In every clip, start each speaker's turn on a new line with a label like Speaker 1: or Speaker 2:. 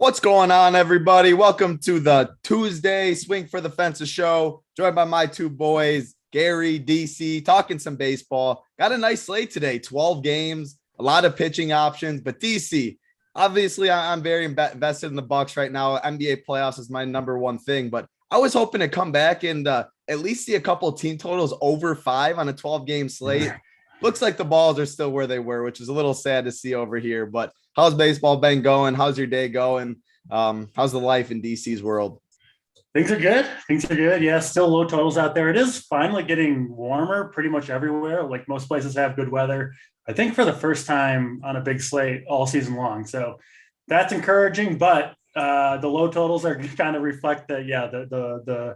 Speaker 1: What's going on, everybody? Welcome to the Tuesday Swing for the Fences show. Joined by my two boys, Gary, DC, talking some baseball. Got a nice slate today, 12 games, a lot of pitching options. But DC, obviously, I'm very invested in the Bucks right now. NBA playoffs is my number one thing. But I was hoping to come back and at least see a couple of team totals over 5 on a 12-game slate. Looks like the balls are still where they were, which is a little sad to see over here. But how's baseball been going? How's your day going? How's the life in DC's world?
Speaker 2: Things are good. Yeah, still low totals out there. It is finally getting warmer pretty much everywhere. Like most places have good weather. I think for the first time on a big slate all season long. So that's encouraging. But the low totals are kind of reflect that. Yeah, the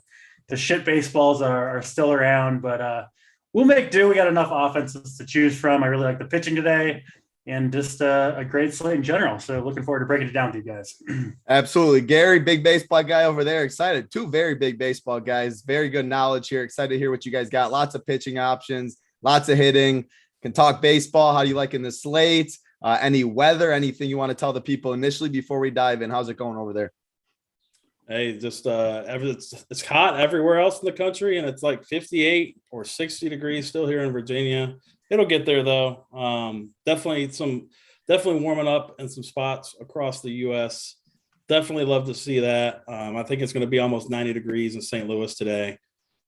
Speaker 2: shit baseballs are still around, but we'll make do. We got enough offenses to choose from. I really like the pitching today. And just a great slate in general. So looking forward to breaking it down with you guys.
Speaker 1: Absolutely. Gary, big baseball guy over there. Excited. Two very big baseball guys. Very good knowledge here. Excited to hear what you guys got. Lots of pitching options, lots of hitting. Can talk baseball. How do you like in the slate? Any weather, anything you want to tell the people initially before we dive in? How's it going over there?
Speaker 3: Hey, just it's hot everywhere else in the country, and it's like 58 or 60 degrees still here in Virginia. It'll get there though. Definitely warming up in some spots across the U.S. Definitely love to see that. I think it's going to be almost 90 degrees in St. Louis today.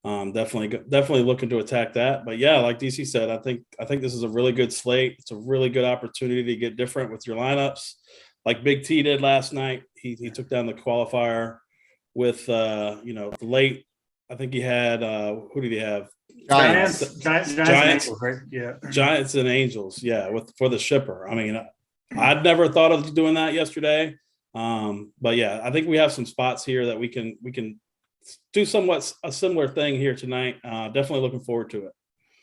Speaker 3: Definitely looking to attack that. But yeah, like DC said, I think this is a really good slate. It's a really good opportunity to get different with your lineups, like BigT did last night. He took down the qualifier with late. I think he had who did he have?
Speaker 2: Giants and Angels, right? Yeah.
Speaker 3: Giants and Angels, yeah, for the shipper. I mean, I'd never thought of doing that yesterday. But yeah, I think we have some spots here that we can do somewhat a similar thing here tonight. Definitely looking forward to it.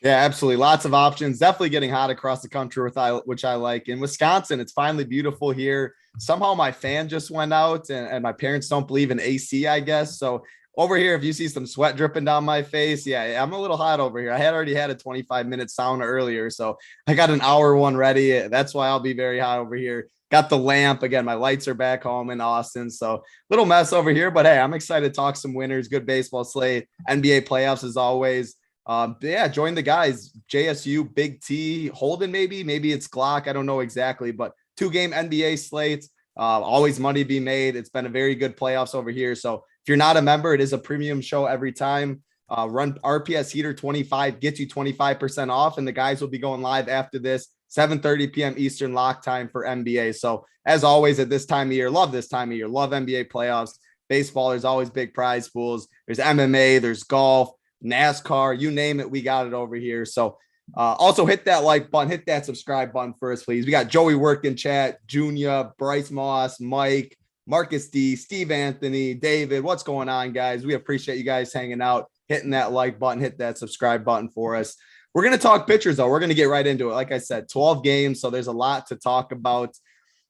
Speaker 1: Yeah, absolutely. Lots of options. Definitely getting hot across the country, which I like. In Wisconsin, it's finally beautiful here. Somehow my fan just went out and my parents don't believe in AC, I guess. So over here, if you see some sweat dripping down my face, yeah, I'm a little hot over here. I had already had a 25-minute sauna earlier, so I got an hour one ready. That's why I'll be very hot over here. Got the lamp. Again, my lights are back home in Austin, so little mess over here. But hey, I'm excited to talk some winners, good baseball slate, NBA playoffs as always. Yeah, join the guys, JSU, Big T, Holden maybe it's Glock. I don't know exactly, but 2-game NBA slates. Always money to be made. It's been a very good playoffs over here. So if you're not a member, it is a premium show every time. Run RPS Heater 25, gets you 25% off. And the guys will be going live after this, 7:30 p.m. Eastern lock time for NBA. So as always, at this time of year, love this time of year, love NBA playoffs. Baseball, there's always big prize pools. There's MMA, there's golf, NASCAR, you name it, we got it over here. So also hit that like button, hit that subscribe button first, please. We got Joey Work in chat, Junior, Bryce Moss, Mike, Marcus D, Steve Anthony, David. What's going on, guys? We appreciate you guys hanging out, hitting that like button, hit that subscribe button for us. We're going to talk pitchers, though. We're going to get right into it. Like I said, 12 games, so there's a lot to talk about.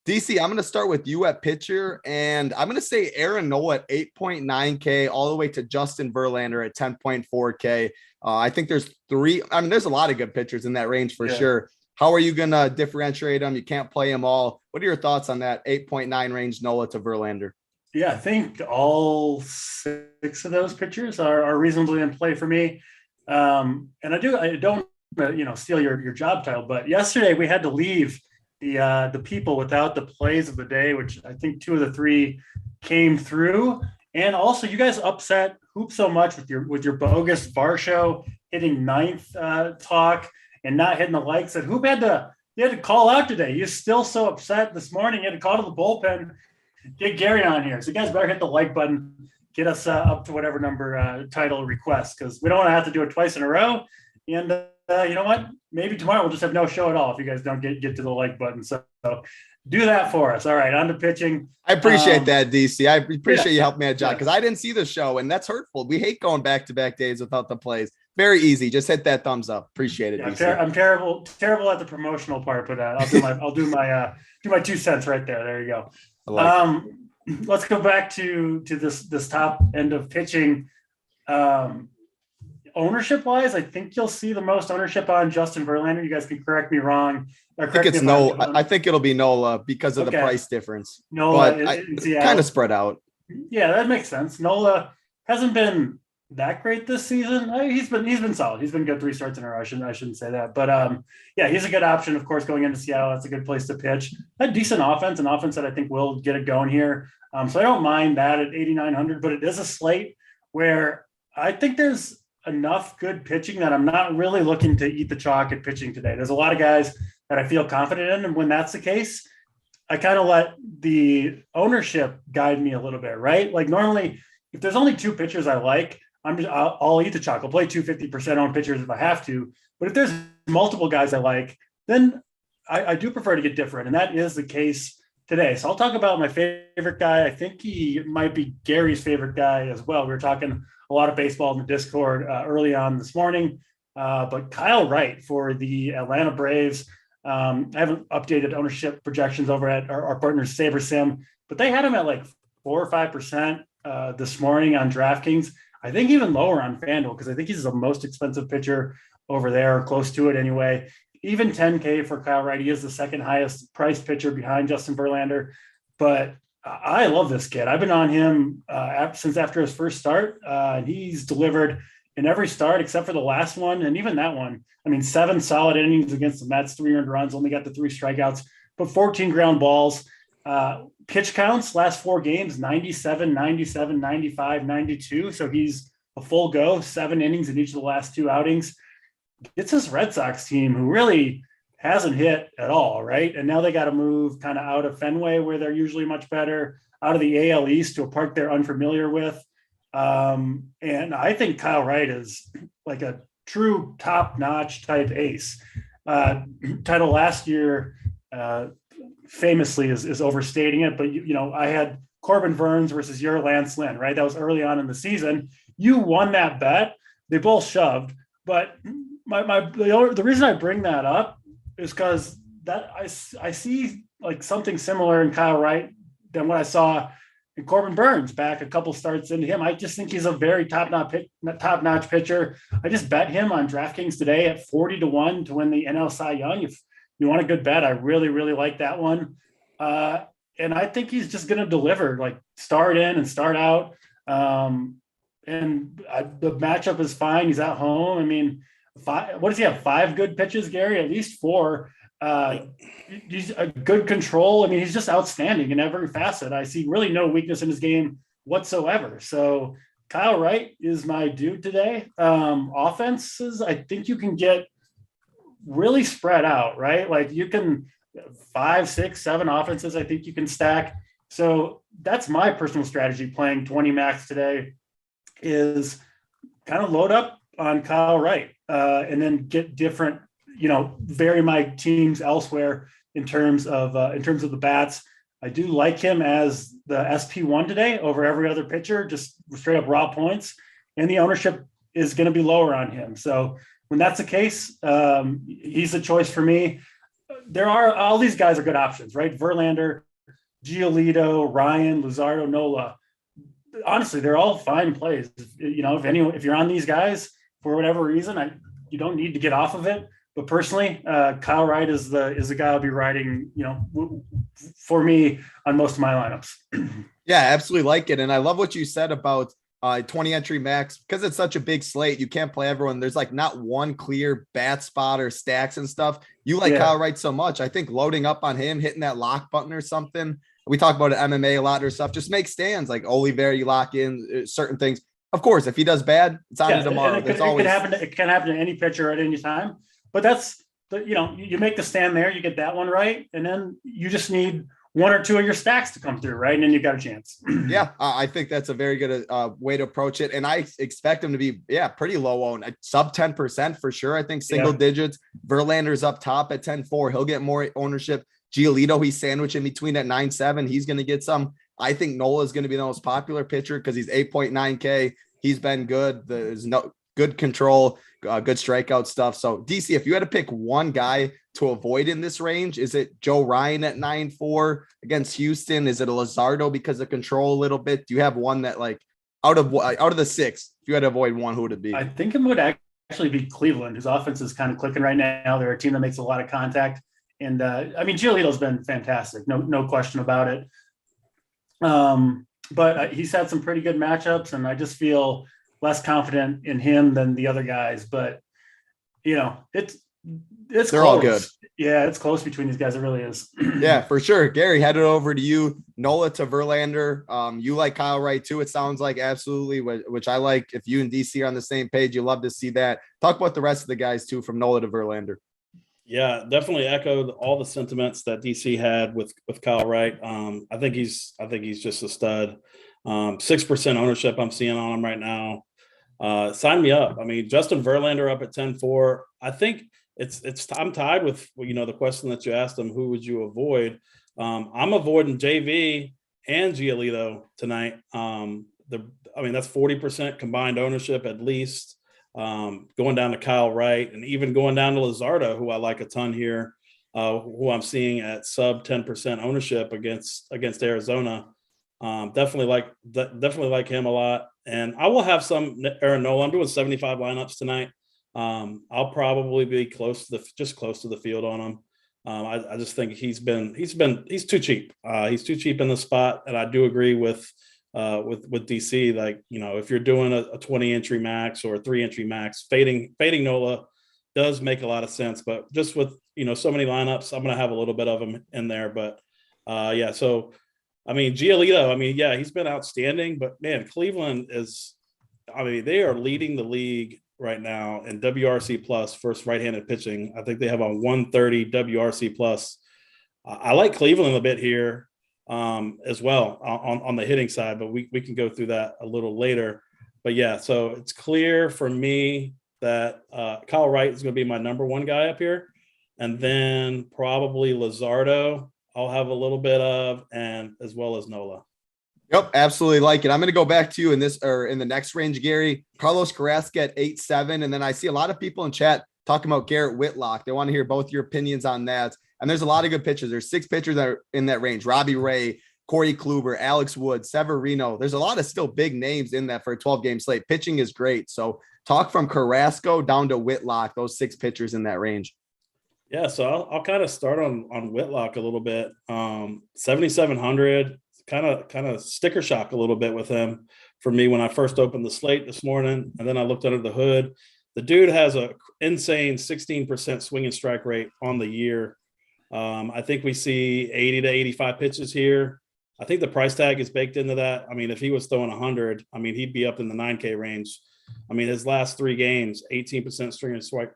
Speaker 1: DC, I'm going to start with you at pitcher, and I'm going to say Aaron Nola at 8.9K all the way to Justin Verlander at 10.4K. I think there's a lot of good pitchers in that range for sure. How are you going to differentiate them? You can't play them all. What are your thoughts on that 8.9 range Nola to Verlander?
Speaker 2: Yeah, I think all 6 of those pitchers are reasonably in play for me. And I don't steal your job title, but yesterday we had to leave the people without the plays of the day, which I think 2 of the 3 came through. And also, you guys upset Hoop so much with your bogus VAR show hitting 9th talk and not hitting the likes. And Hoop had to call out today. You're still so upset this morning. You had to call to the bullpen, get Gary on here. So you guys better hit the like button, get us up to whatever number title request, because we don't want to have to do it twice in a row. And you know what? Maybe tomorrow we'll just have no show at all if you guys don't get to the like button. So do that for us. All right, on to pitching.
Speaker 1: I appreciate that, DC. I appreciate you helping me out, John, because I didn't see the show, and that's hurtful. We hate going back-to-back days without the plays. Very easy. Just hit that thumbs up. Appreciate it, DC.
Speaker 2: I'm terrible at the promotional part, but I'll do my 2 cents right there. There you go. Let's go back to this top end of pitching. ownership wise, I think you'll see the most ownership on Justin Verlander. You guys can correct me wrong.
Speaker 1: I think it's I think it'll be Nola because of the price difference.
Speaker 2: Nola
Speaker 1: in Seattle, kind of spread out.
Speaker 2: Yeah, that makes sense. Nola hasn't been that great this season. He's been solid. He's been good 3 starts in a row. I shouldn't say that, but yeah, he's a good option. Of course, going into Seattle, that's a good place to pitch. A decent offense, an offense that I think will get it going here. So I don't mind that at 8,900, but it is a slate where I think there's enough good pitching that I'm not really looking to eat the chalk at pitching today. There's a lot of guys that I feel confident in, and when that's the case, I kind of let the ownership guide me a little bit, right? Like normally, if there's only 2 pitchers I like, I'll eat the chalk. I'll play 250% owned pitchers if I have to. But if there's multiple guys I like, then I do prefer to get different, and that is the case today. So I'll talk about my favorite guy. I think he might be Gary's favorite guy as well. We were talking a lot of baseball in the Discord early on this morning, but Kyle Wright for the Atlanta Braves. I haven't updated ownership projections over at our partner SaberSim, but they had him at like 4 or 5% this morning on DraftKings. I think even lower on FanDuel because I think he's the most expensive pitcher over there, or close to it anyway. Even 10K for Kyle Wright. He is the second highest priced pitcher behind Justin Verlander, but I love this kid. I've been on him since after his first start. He's delivered in every start except for the last one. And even that one, I mean, 7 solid innings against the Mets, 3 earned runs, only got the 3 strikeouts, but 14 ground balls. Pitch counts, last 4 games, 97, 97, 95, 92. So he's a full go, 7 innings in each of the last 2 outings. It's this Red Sox team who really hasn't hit at all, right? And now they got to move kind of out of Fenway, where they're usually much better, out of the AL East to a park they're unfamiliar with. And I think Kyle Wright is like a true top-notch type ace. Title last year famously is overstating it, but I had Corbin Burnes versus your Lance Lynn, right? That was early on in the season. You won that bet. They both shoved, but the reason I bring that up is because that I see like something similar in Kyle Wright than what I saw in Corbin Burnes back a couple starts into him. I just think he's a very top-notch pitcher. I just bet him on DraftKings today at 40-1 to win the NL Cy Young. If you want a good bet, I really, really like that one. And I think he's just going to deliver, like start in and start out. The matchup is fine. He's at home. I mean, what does he have? 5 good pitches, Gary? At least 4. He's a good control. I mean, he's just outstanding in every facet. I see really no weakness in his game whatsoever. So Kyle Wright is my dude today. Offenses, I think you can get really spread out, right? Like you can 5, 6, 7 offenses, I think you can stack. So that's my personal strategy playing 20 max today, is kind of load up on Kyle Wright and then get different, vary my teams elsewhere in terms of the bats. I do like him as the SP1 today over every other pitcher, just straight up raw points, and the ownership is going to be lower on him. So when that's the case, he's a choice for me. All these guys are good options, right? Verlander, Giolito, Ryan, Luzardo, Nola. Honestly, they're all fine plays. If you're on these guys for whatever reason, you don't need to get off of it. But personally, Kyle Wright is the guy I'll be riding, for me on most of my lineups.
Speaker 1: Yeah, absolutely like it. And I love what you said about 20 entry max, because it's such a big slate. You can't play everyone. There's like not one clear bat spot or stacks and stuff. You like Kyle Wright so much. I think loading up on him, hitting that lock button or something. We talk about MMA a lot or stuff. Just make stands like Oliver, you lock in certain things. Of course, if he does bad, it's on tomorrow.
Speaker 2: It can happen to any pitcher at any time. But that's you make the stand there, you get that one right, and then you just need 1 or 2 of your stacks to come through, right? And then you got a chance.
Speaker 1: Yeah, I think that's a very good way to approach it. And I expect him to be, pretty low owned, sub 10% for sure. I think single digits. Verlander's up top at 10.4. He'll get more ownership. Giolito, he's sandwiched in between at 9.7. He's going to get some. I think Nola is going to be the most popular pitcher because he's 8.9K. He's been good. There's no good control, good strikeout stuff. So DC, if you had to pick one guy to avoid in this range, is it Joe Ryan at 9.4 against Houston? Is it a Luzardo because of control a little bit? Do you have one that like Out of the six, if you had to avoid one, who would it be?
Speaker 2: I think it would actually be Cleveland, whose offense is kind of clicking right now. They're a team that makes a lot of contact. And I mean, Giolito's been fantastic. No question about it. But he's had some pretty good matchups, and I just feel less confident in him than the other guys. But, it's
Speaker 1: They're
Speaker 2: close.
Speaker 1: all good.
Speaker 2: Yeah, it's close between these guys. It really is.
Speaker 1: Yeah, for sure. Gary, headed over to you. Nola to Verlander. You like Kyle Wright too, it sounds like. Absolutely, which I like. If you and DC are on the same page, you love to see that. Talk about the rest of the guys too, from Nola to Verlander.
Speaker 3: Yeah, definitely echoed all the sentiments that DC had with Kyle Wright. I think he's just a stud. 6% ownership I'm seeing on him right now. Sign me up. I mean, Justin Verlander up at 10-4. I think I'm tied with, the question that you asked him, who would you avoid? I'm avoiding JV and Giolito tonight. That's 40% combined ownership at least. Going down to Kyle Wright and even going down to Luzardo, who I like a ton here, who I'm seeing at sub 10% ownership against Arizona. Definitely like him a lot. And I will have some Aaron Nola. I'm doing 75 lineups tonight. I'll probably be close to the field on him. I just think he's too cheap. He's too cheap in the spot. And I do agree with DC, like, if you're doing a 20 entry max or a 3 entry max, fading Nola does make a lot of sense. But just with, so many lineups, I'm going to have a little bit of them in there. But yeah, so I mean, Giolito, he's been outstanding, but man, Cleveland they are leading the league right now in WRC plus first right-handed pitching. I think they have a 130 WRC plus. I like Cleveland a bit here as well on the hitting side, but we can go through that a little later. But yeah, so it's clear for me that Kyle Wright is going to be my number one guy up here. And then probably Luzardo I'll have a little bit of, and as well as Nola.
Speaker 1: Yep, absolutely like it. I'm going to go back to you in the next range, Gary. Carlos Carrasco at 8-7. And then I see a lot of people in chat talking about Garrett Whitlock. They want to hear both your opinions on that. And there's a lot of good pitchers. There's 6 pitchers that are in that range. Robbie Ray, Corey Kluber, Alex Wood, Severino. There's a lot of still big names in that for a 12-game slate. Pitching is great. So talk from Carrasco down to Whitlock, those 6 pitchers in that range.
Speaker 3: Yeah, so I'll kind of start on Whitlock a little bit. 7,700, kind of sticker shock a little bit with him for me when I first opened the slate this morning, and then I looked under the hood. The dude has a insane 16% swing and strike rate on the year. I think we see 80 to 85 pitches here. I think the price tag is baked into that. I mean, if he was throwing 100, he'd be up in the 9K range. His last 3 games, 18%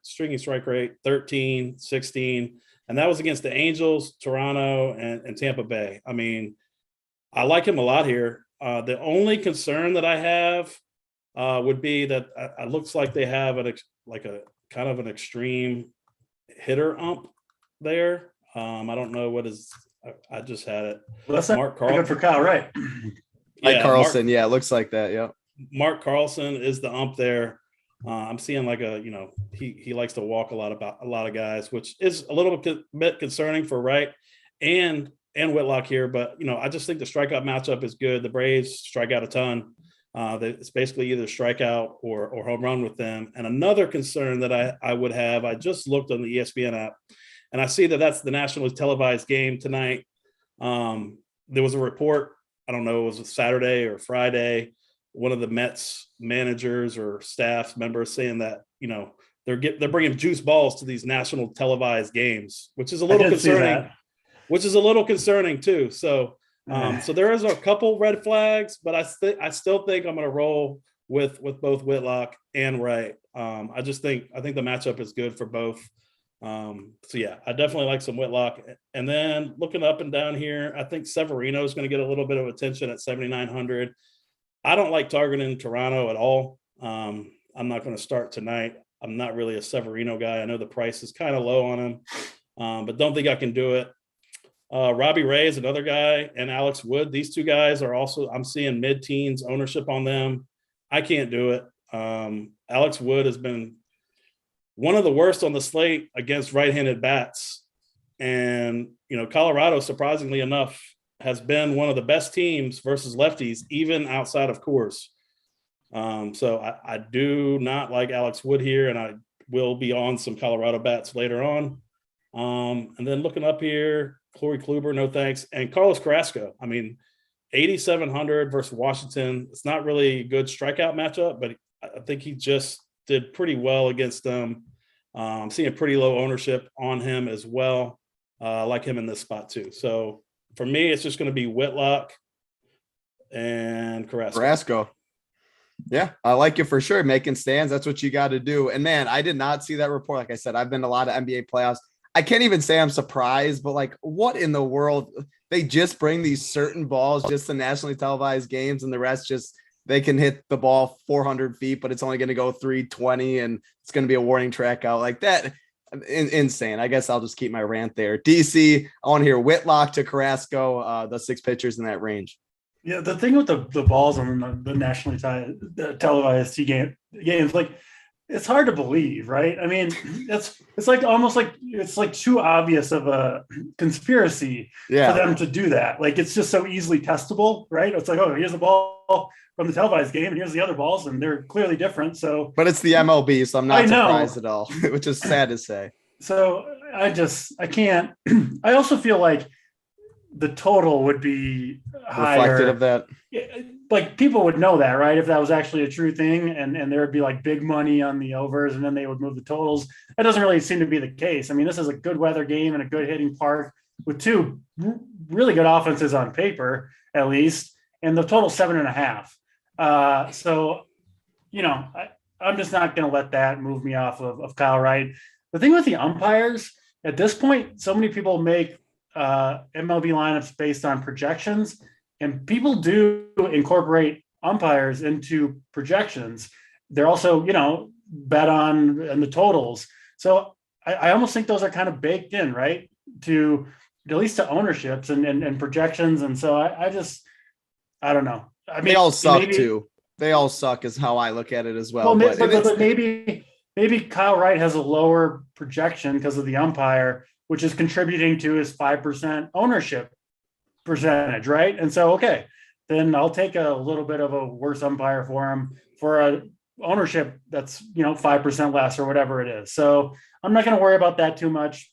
Speaker 3: string strike rate, 13, 16, and that was against the Angels, Toronto, and Tampa Bay. I like him a lot here. The only concern that I have would be that it looks like they have a kind of an extreme hitter ump there. I don't know what is. I just had it.
Speaker 2: Well, that's Mark Carlson. Good for Kyle, right?
Speaker 1: Like Carlson, it looks like that. Yeah.
Speaker 3: Mark Carlson is the ump there. I'm seeing he likes to walk a lot of guys, which is a little bit concerning for Wright and Whitlock here. But I just think the strikeout matchup is good. The Braves strike out a ton. It's basically either strikeout or home run with them. And another concern that I would have, I just looked on the ESPN app, and I see that that's the nationally televised game tonight. There was a report, I don't know, it was Saturday or Friday, one of the Mets managers or staff members saying that, they're bringing juice balls to these national televised games, which is a little concerning too. So, so there is a couple red flags, but I still think I'm going to roll with both Whitlock and Wright. I think the matchup is good for both. So yeah, I definitely like some Whitlock. And then looking up and down here, I think Severino is going to get a little bit of attention at 7,900. I don't like targeting Toronto at all. I'm not going to start tonight. I'm not really a Severino guy. I know the price is kind of low on him, but don't think I can do it. Robbie Ray is another guy, and Alex Wood. These 2 guys are also, I'm seeing mid-teens ownership on them. I can't do it. Alex Wood has been one of the worst on the slate against right-handed bats. And, Colorado, surprisingly enough, has been one of the best teams versus lefties, even outside of Coors. So I do not like Alex Wood here, and I will be on some Colorado bats later on. And then looking up here, Corey Kluber, no thanks. And Carlos Carrasco. I mean, 8,700 versus Washington. It's not really a good strikeout matchup, but I think he just did pretty well against them. I'm seeing pretty low ownership on him as well. I like him in this spot too. So for me, it's just going to be Whitlock and Carrasco.
Speaker 1: Yeah, I like it for sure. Making stands. That's what you got to do. And man, I did not see that report. Like I said, I've been to a lot of NBA playoffs. I can't even say I'm surprised, but like, what in the world? They just bring these certain balls just to nationally televised games, and the rest just they can hit the ball 400 feet, but it's only going to go 320, and it's going to be a warning track out like that. Insane. I guess I'll just keep my rant there. DC, I want to hear Whitlock to Carrasco, the 6 pitchers in that range.
Speaker 2: Yeah, the thing with the balls on the nationally televised games, like, it's hard to believe, right? I mean, it's like almost like it's like too obvious of a conspiracy for them to do that. Like, it's just so easily testable, right? It's like, oh, here's the ball from the televised game, and here's the other balls, and they're clearly different. So,
Speaker 1: but it's the MLB, so I'm not surprised at all, which is sad to say.
Speaker 2: So I can't. I also feel like the total would be higher.
Speaker 1: Reflected of that.
Speaker 2: Like, people would know that, right? If that was actually a true thing, and there would be like big money on the overs, and then they would move the totals. That doesn't really seem to be the case. I mean, this is a good weather game and a good hitting park with 2 really good offenses on paper, at least, and the total 7.5. So, I'm just not going to let that move me off of Kyle Wright. The thing with the umpires at this point, so many people make MLB lineups based on projections, and people do incorporate umpires into projections. They're also, bet on and the totals. So I almost think those are kind of baked in, right? To at least to ownerships and projections. And so I don't know. I mean,
Speaker 1: they all suck too. They all suck is how I look at it as well.
Speaker 2: But maybe Kyle Wright has a lower projection because of the umpire, which is contributing to his 5% ownership percentage, right? And so, okay, then I'll take a little bit of a worse umpire for him for a ownership that's 5% less or whatever it is. So I'm not going to worry about that too much.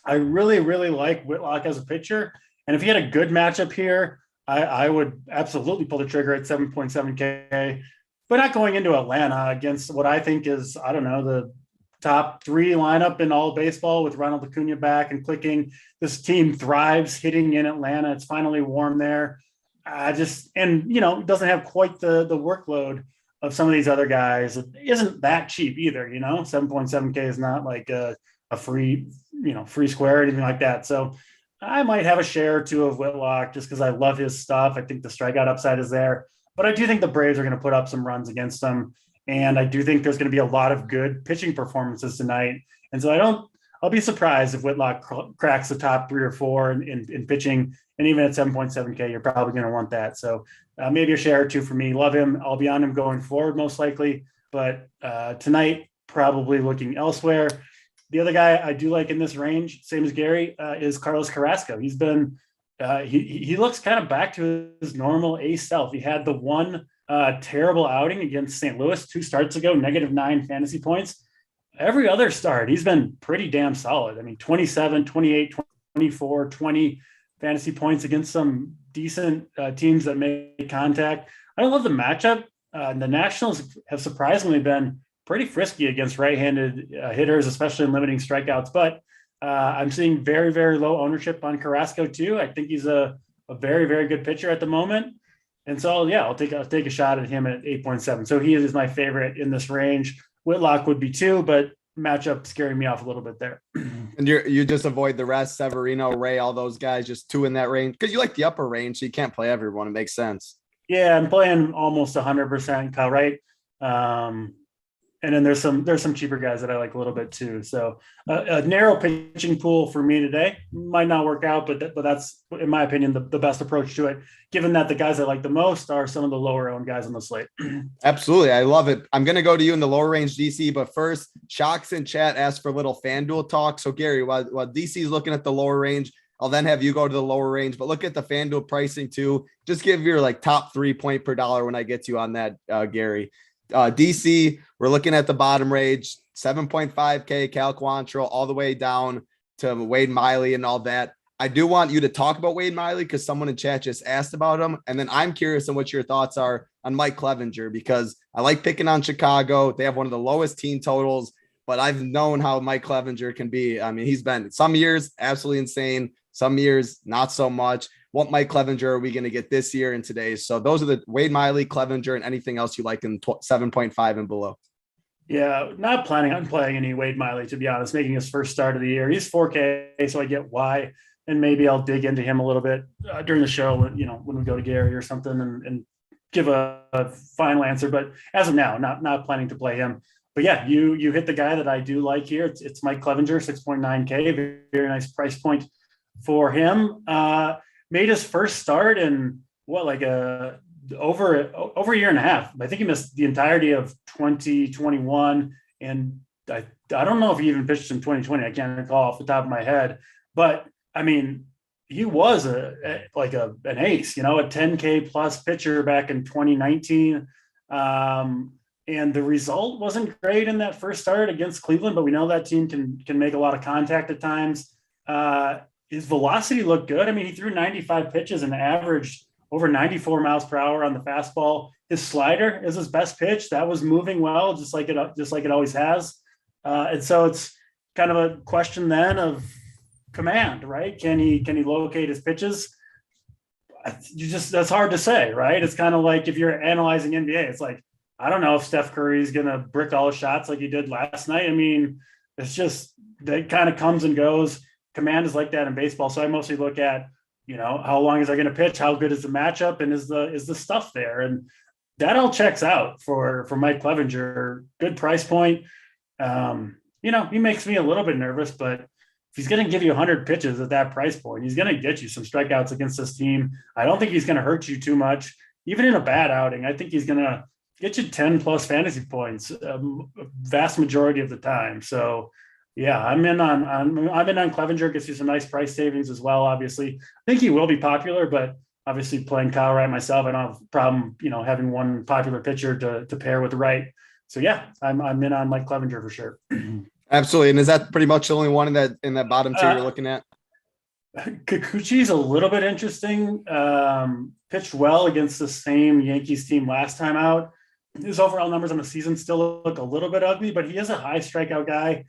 Speaker 2: I really, really like Whitlock as a pitcher, and if he had a good matchup here, I would absolutely pull the trigger at 7.7K. But not going into Atlanta against what I think is, I don't know, the top 3 lineup in all baseball with Ronald Acuna back and clicking. This team thrives hitting in Atlanta. It's finally warm there. Doesn't have quite the workload of some of these other guys. It isn't that cheap either, 7.7K is not like a free square or anything like that. So I might have a share or 2 of Whitlock just because I love his stuff. I think the strikeout upside is there, but I do think the Braves are going to put up some runs against them. And I do think there's going to be a lot of good pitching performances tonight. And so I'll be surprised if Whitlock cracks the top 3 or 4 in pitching. And even at 7.7K, you're probably going to want that. So maybe a share or 2 for me. Love him. I'll be on him going forward, most likely. But tonight, probably looking elsewhere. The other guy I do like in this range, same as Gary, is Carlos Carrasco. He's been he looks kind of back to his normal ace self. He had the one terrible outing against St. Louis 2 starts ago, -9 fantasy points. Every other start, he's been pretty damn solid. I mean, 27, 28, 24, 20 fantasy points against some decent teams that make contact. I love the matchup. The Nationals have surprisingly been pretty frisky against right-handed hitters, especially in limiting strikeouts. But I'm seeing very, very low ownership on Carrasco too. I think he's a very, very good pitcher at the moment. And so, yeah, I'll take a shot at him at 8.7. So he is my favorite in this range. Whitlock would be 2, but matchup scaring me off a little bit there.
Speaker 1: And you just avoid the rest, Severino, Ray, all those guys, just 2 in that range because you like the upper range, so you can't play everyone. It makes sense. Yeah,
Speaker 2: I'm playing almost 100% Kyle Wright. And then there's some cheaper guys that I like a little bit too. So a narrow pitching pool for me today might not work out, but that's, in my opinion, the best approach to it, given that the guys I like the most are some of the lower owned guys on the slate.
Speaker 1: Absolutely. I love it. I'm going to go to you in the lower range, DC, but first, Shocks in chat asked for a little FanDuel talk. So Gary, while DC is looking at the lower range, I'll then have you go to the lower range, but look at the FanDuel pricing too. Just give your like top 3 point per dollar when I get to you on that, Gary. DC, we're looking at the bottom range, 7.5K Cal Quantrill all the way down to Wade Miley and all that. I do want you to talk about Wade Miley because someone in chat just asked about him. And then I'm curious on what your thoughts are on Mike Clevenger, because I like picking on Chicago. They have one of the lowest team totals, but I've known how Mike Clevenger can be. I mean, he's been some years absolutely insane, some years not so much. What Mike Clevenger are we going to get this year and today? So those are the Wade Miley, Clevenger, and anything else you like in 7.5 and below.
Speaker 2: Yeah, not planning on playing any Wade Miley, to be honest, making his first start of the year. He's 4K, so I get why. And maybe I'll dig into him a little bit during the show, when we go to Gary or something and give a final answer. But as of now, not planning to play him. But yeah, you hit the guy that I do like here. It's Mike Clevenger, 6.9K, very nice price point for him. Made his first start in over a year and a half. I think he missed the entirety of 2021, and I don't know if he even pitched in 2020. I can't recall off the top of my head, but I mean, he was an ace, a 10K plus pitcher back in 2019. And the result wasn't great in that first start against Cleveland, but we know that team can make a lot of contact at times. His velocity looked good. I mean, he threw 95 pitches and averaged over 94 miles per hour on the fastball. His slider is his best pitch. That was moving well, just like it always has. And so it's kind of a question then of command, right? Can he locate his pitches? That's hard to say, right? It's kind of like if you're analyzing NBA, it's like, I don't know if Steph Curry's going to brick all his shots like he did last night. I mean, it's just, that kind of comes and goes. Command is like that in baseball. So I mostly look at, how long is I going to pitch? How good is the matchup? And is the stuff there? And that all checks out for Mike Clevenger. Good price point. He makes me a little bit nervous, but if he's going to give you 100 pitches at that price point, he's going to get you some strikeouts against this team. I don't think he's going to hurt you too much, even in a bad outing. I think he's going to get you 10 plus fantasy points, vast majority of the time. So yeah, I'm in on Clevenger. Gets you some nice price savings as well. Obviously, I think he will be popular, but obviously playing Kyle Wright myself, I don't have a problem, having one popular pitcher to pair with Wright. So yeah, I'm in on Mike Clevenger for sure.
Speaker 1: Absolutely. And is that pretty much the only one in that bottom tier you're looking at?
Speaker 2: Kikuchi's a little bit interesting. Pitched well against the same Yankees team last time out. His overall numbers on the season still look a little bit ugly, but he is a high strikeout guy.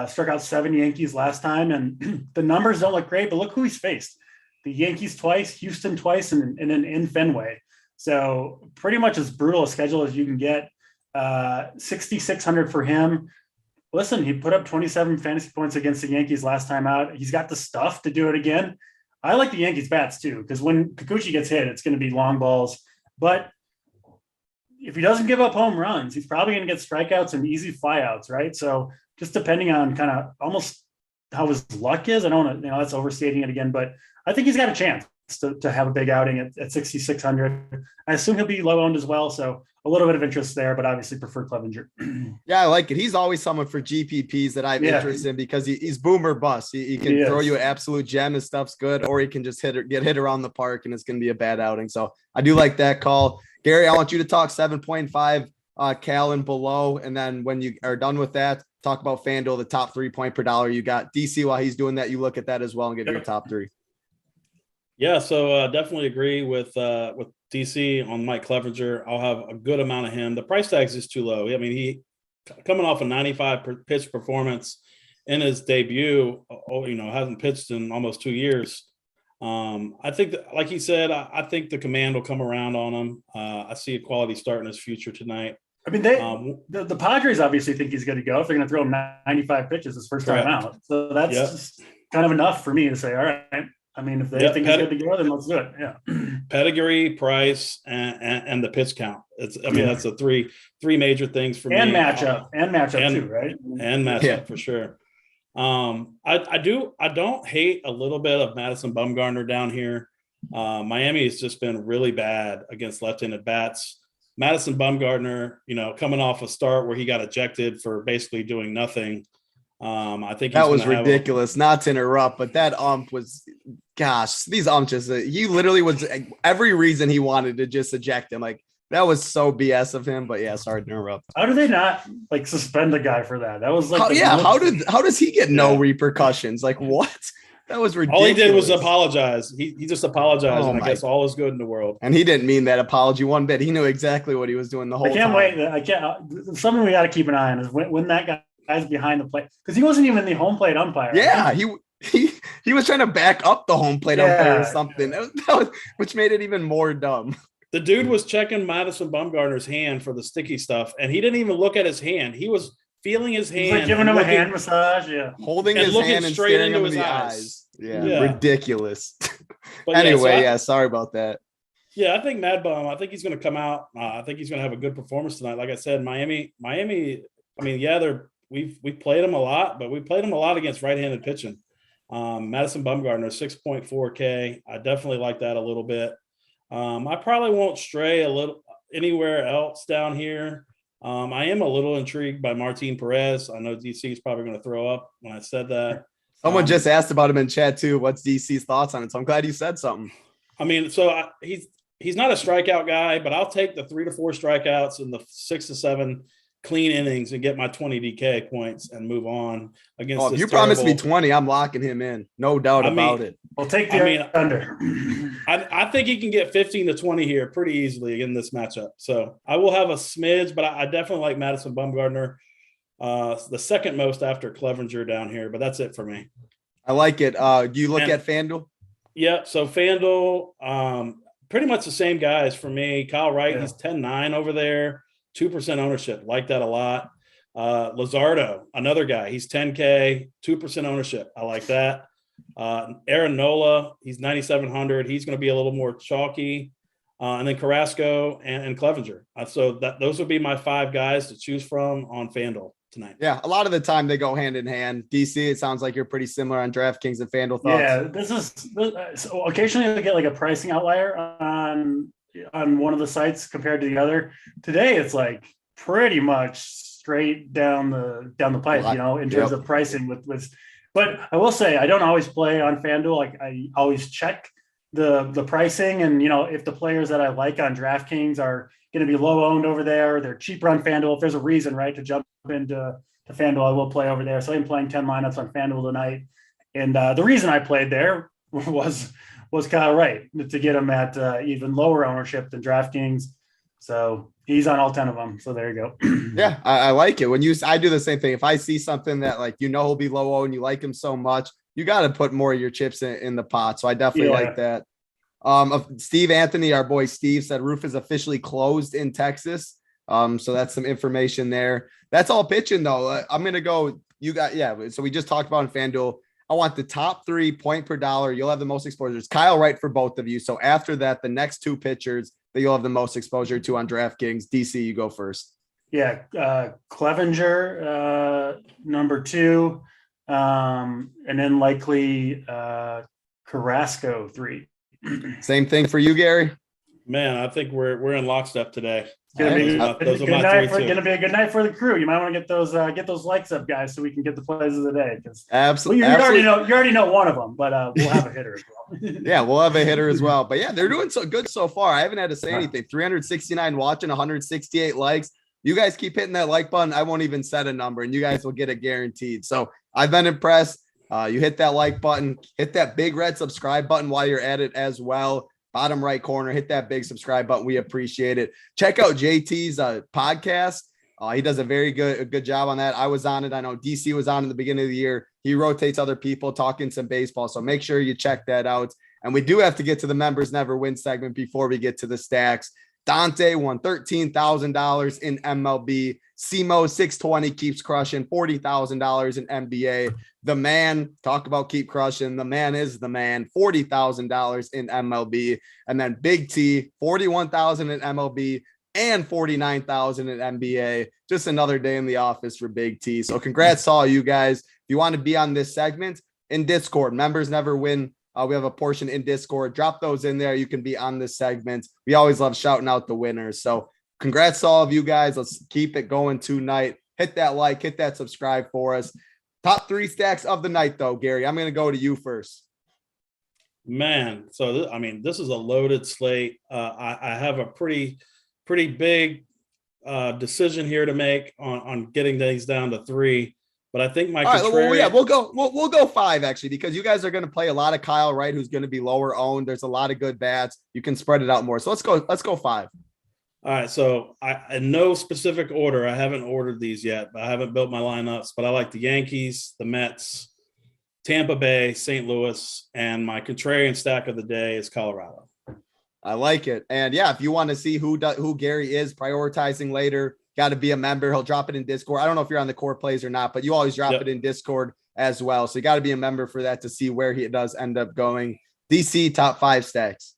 Speaker 2: Struck out 7 Yankees last time, and the numbers don't look great, but look who he's faced. The Yankees twice, Houston twice, and in Fenway. So pretty much as brutal a schedule as you can get. 6,600 for him. Listen, he put up 27 fantasy points against the Yankees last time out. He's got the stuff to do it again. I like the Yankees bats too, because when Kikuchi gets hit, it's going to be long balls. But if he doesn't give up home runs, he's probably going to get strikeouts and easy flyouts, right? So just depending on kind of almost how his luck is, I don't want to, that's overstating it again, but I think he's got a chance to have a big outing at 6,600. I assume he'll be low owned as well. So a little bit of interest there, but obviously prefer Clevenger.
Speaker 1: Yeah, I like it. He's always someone for GPPs that I have interest in because he's boom or bust. He can throw you an absolute gem. His stuff's good, or he can just get hit around the park and it's going to be a bad outing. So I do like that call. Gary, I want you to talk 7.5 Cal and below. And then when you are done with that, talk about FanDuel, the top 3 point per dollar you got. DC, while he's doing that, you look at that as well and give your top 3.
Speaker 3: Yeah, so definitely agree with DC on Mike Clevenger. I'll have a good amount of him. The price tag is just too low. I mean, he coming off a 95 pitch performance in his debut, hasn't pitched in almost 2 years. I think that, like he said, I think the command will come around on him. I see a quality start in his future tonight.
Speaker 2: I mean, the Padres obviously think he's going to go if they're going to throw him 95 pitches his first time out. So that's just kind of enough for me to say, all right. I mean, if they think he's good to go, then let's do it. Yeah.
Speaker 3: Pedigree, price, and the pitch count. That's the three major things for me.
Speaker 2: And matchup too, right?
Speaker 3: And matchup for sure. I don't hate a little bit of Madison Bumgarner down here. Miami has just been really bad against left-handed bats. Madison Bumgarner, coming off a start where he got ejected for basically doing nothing. I think
Speaker 1: that was ridiculous. Not to interrupt, but that ump was, gosh, these umps just, he literally was every reason he wanted to just eject him. Like, that was so BS of him. But yeah, sorry to interrupt.
Speaker 2: How do they not like suspend the guy for that? That was like,
Speaker 1: how does he get no repercussions? Like, what? That was ridiculous.
Speaker 3: All he did was apologize. He just apologized, and I guess all is good in the world.
Speaker 1: And he didn't mean that apology one bit. He knew exactly what he was doing the whole time.
Speaker 2: I can't. Something we got to keep an eye on is when that guy's behind the plate, because he wasn't even the home plate umpire.
Speaker 1: Yeah, he was trying to back up the home plate umpire or something, which made it even more dumb.
Speaker 3: The dude was checking Madison Bumgarner's hand for the sticky stuff, and he didn't even look at his hand. He was feeling his hand,
Speaker 2: like giving him a hand massage,
Speaker 1: holding his hand and
Speaker 3: straight
Speaker 1: staring
Speaker 3: into
Speaker 1: him in
Speaker 3: his
Speaker 1: the
Speaker 3: eyes.
Speaker 1: Yeah, ridiculous.
Speaker 3: But
Speaker 1: anyway, sorry about that.
Speaker 3: Yeah, I think Mad Bum. I think he's going to come out. I think he's going to have a good performance tonight. Like I said, Miami. I mean, yeah, we played them a lot, but we played them a lot against right-handed pitching. Madison Bumgarner, 6.4K. I definitely like that a little bit. I probably won't stray a little anywhere else down here. I am a little intrigued by Martin Perez. I know DC is probably going to throw up when I said that.
Speaker 1: Someone just asked about him in chat too. What's DC's thoughts on it? So I'm glad you said something.
Speaker 3: I mean, he's not a strikeout guy, but I'll take the 3 to 4 strikeouts and the 6 to 7 clean innings and get my 20 DK points and move on against.
Speaker 1: If you promise me 20, I'm locking him in. No doubt about it.
Speaker 2: We'll take the under.
Speaker 3: I think he can get 15 to 20 here pretty easily in this matchup. So I will have a smidge, but I definitely like Madison Bumgarner, the second most after Clevenger down here, but that's it for me.
Speaker 1: I like it. Do you look at FanDuel?
Speaker 3: Yeah. So FanDuel, pretty much the same guys for me. Kyle Wright, he's 10-9 over there. 2% ownership. Like that a lot. Luzardo, another guy. He's 10K, 2% ownership. I like that. Aaron Nola, he's 9,700. He's going to be a little more chalky. And then Carrasco and Clevenger. So those would be my 5 guys to choose from on FanDuel tonight.
Speaker 1: Yeah, a lot of the time they go hand in hand. DC, it sounds like you're pretty similar on DraftKings and FanDuel thoughts.
Speaker 2: Yeah, so occasionally they get like a pricing outlier on one of the sites compared to the other. Today it's like pretty much straight down the pipe, in terms of pricing with but I will say I don't always play on FanDuel. Like I always check the pricing, and if the players that I like on DraftKings are going to be low owned over there, they're cheaper on FanDuel. If there's a reason, right, to jump into FanDuel, I will play over there. So I'm playing 10 lineups on FanDuel tonight. And the reason I played there was Kyle Wright to get him at even lower ownership than DraftKings. So he's on all 10 of them. So there you go.
Speaker 1: Yeah, I like it. I do the same thing. If I see something that he'll be low owned, you like him so much, you got to put more of your chips in the pot. So I definitely like that. Steve Anthony, our boy Steve, said roof is officially closed in Texas. So that's some information there. That's all pitching though. I'm going to go, so we just talked about in FanDuel. I want the top 3 point per dollar. You'll have the most exposures. Kyle Wright for both of you. So after that, the next 2 pitchers that you'll have the most exposure to on DraftKings. DC, you go first.
Speaker 2: Yeah. Clevenger, number 2. And then likely Carrasco 3.
Speaker 1: Same thing for you, Gary.
Speaker 3: Man, I think we're in lockstep today.
Speaker 2: It's going to be a good night for the crew. You might want to get those likes up, guys, so we can get the plays of the day.
Speaker 1: Absolutely,
Speaker 2: you already know one of them, but we'll have a hitter as well.
Speaker 1: Yeah, we'll have a hitter as well. But yeah, they're doing so good so far. I haven't had to say anything. 369 watching, 168 likes. You guys keep hitting that like button. I won't even set a number, and you guys will get it guaranteed. So I've been impressed. You hit that like button, hit that big red subscribe button while you're at it as well. Bottom right corner, hit that big subscribe button. We appreciate it. Check out JT's podcast. He does a very good job on that. I was on it. I know DC was on in the beginning of the year. He rotates other people talking some baseball. So make sure you check that out. And we do have to get to the members never win segment before we get to the stacks. Dante won $13,000 in MLB. Simo 620 keeps crushing $40,000 in NBA. The man, talk about keep crushing. The man is the man, $40,000 in MLB. And then Big T, $41,000 in MLB and $49,000 in NBA. Just another day in the office for Big T. So congrats to all you guys. If you want to be on this segment in Discord, members never win. We have a portion in Discord. Drop those in there. You can be on this segment. We always love shouting out the winners. So congrats to all of you guys. Let's keep it going tonight. Hit that like, hit that subscribe for us. Top 3 stacks of the night, though, Gary. I'm going to go to you first.
Speaker 3: Man, so this is a loaded slate. I have a pretty big decision here to make on getting these down to 3. But I think my
Speaker 1: we'll go 5 actually, because you guys are going to play a lot of Kyle Wright, who's going to be lower owned. There's a lot of good bats. You can spread it out more. So let's go 5.
Speaker 3: All right. So in no specific order, I haven't ordered these yet, but I haven't built my lineups. But I like the Yankees, the Mets, Tampa Bay, St. Louis, and my contrarian stack of the day is Colorado.
Speaker 1: I like it. And yeah, if you want to see who Gary is prioritizing later, got to be a member. He'll drop it in Discord. I don't know if you're on the core plays or not, but you always drop it in Discord as well. So you got to be a member for that to see where he does end up going. DC top 5 stacks.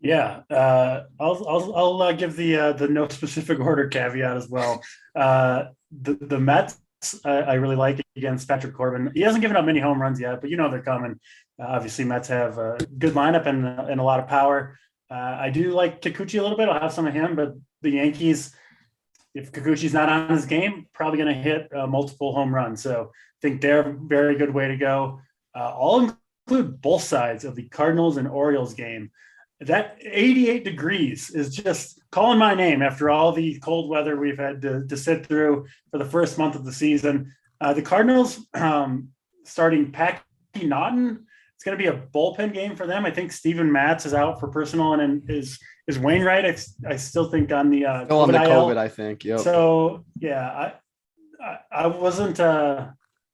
Speaker 2: Yeah, I'll give the no specific order caveat as well. The Mets, I really like against Patrick Corbin. He hasn't given up many home runs yet, but they're coming. Obviously, Mets have a good lineup and a lot of power. I do like Kikuchi a little bit. I'll have some of him, but the Yankees, if Kikuchi's not on his game, probably going to hit multiple home runs. So I think they're a very good way to go. I'll include both sides of the Cardinals and Orioles game. That 88 degrees is just calling my name after all the cold weather we've had to sit through for the first month of the season. The Cardinals starting Packy Naughton. It's going to be a bullpen game for them. I think Steven Matz is out for personal, and is Wainwright. I still think on the
Speaker 1: still on the COVID, I think. Yep.
Speaker 2: So yeah, I wasn't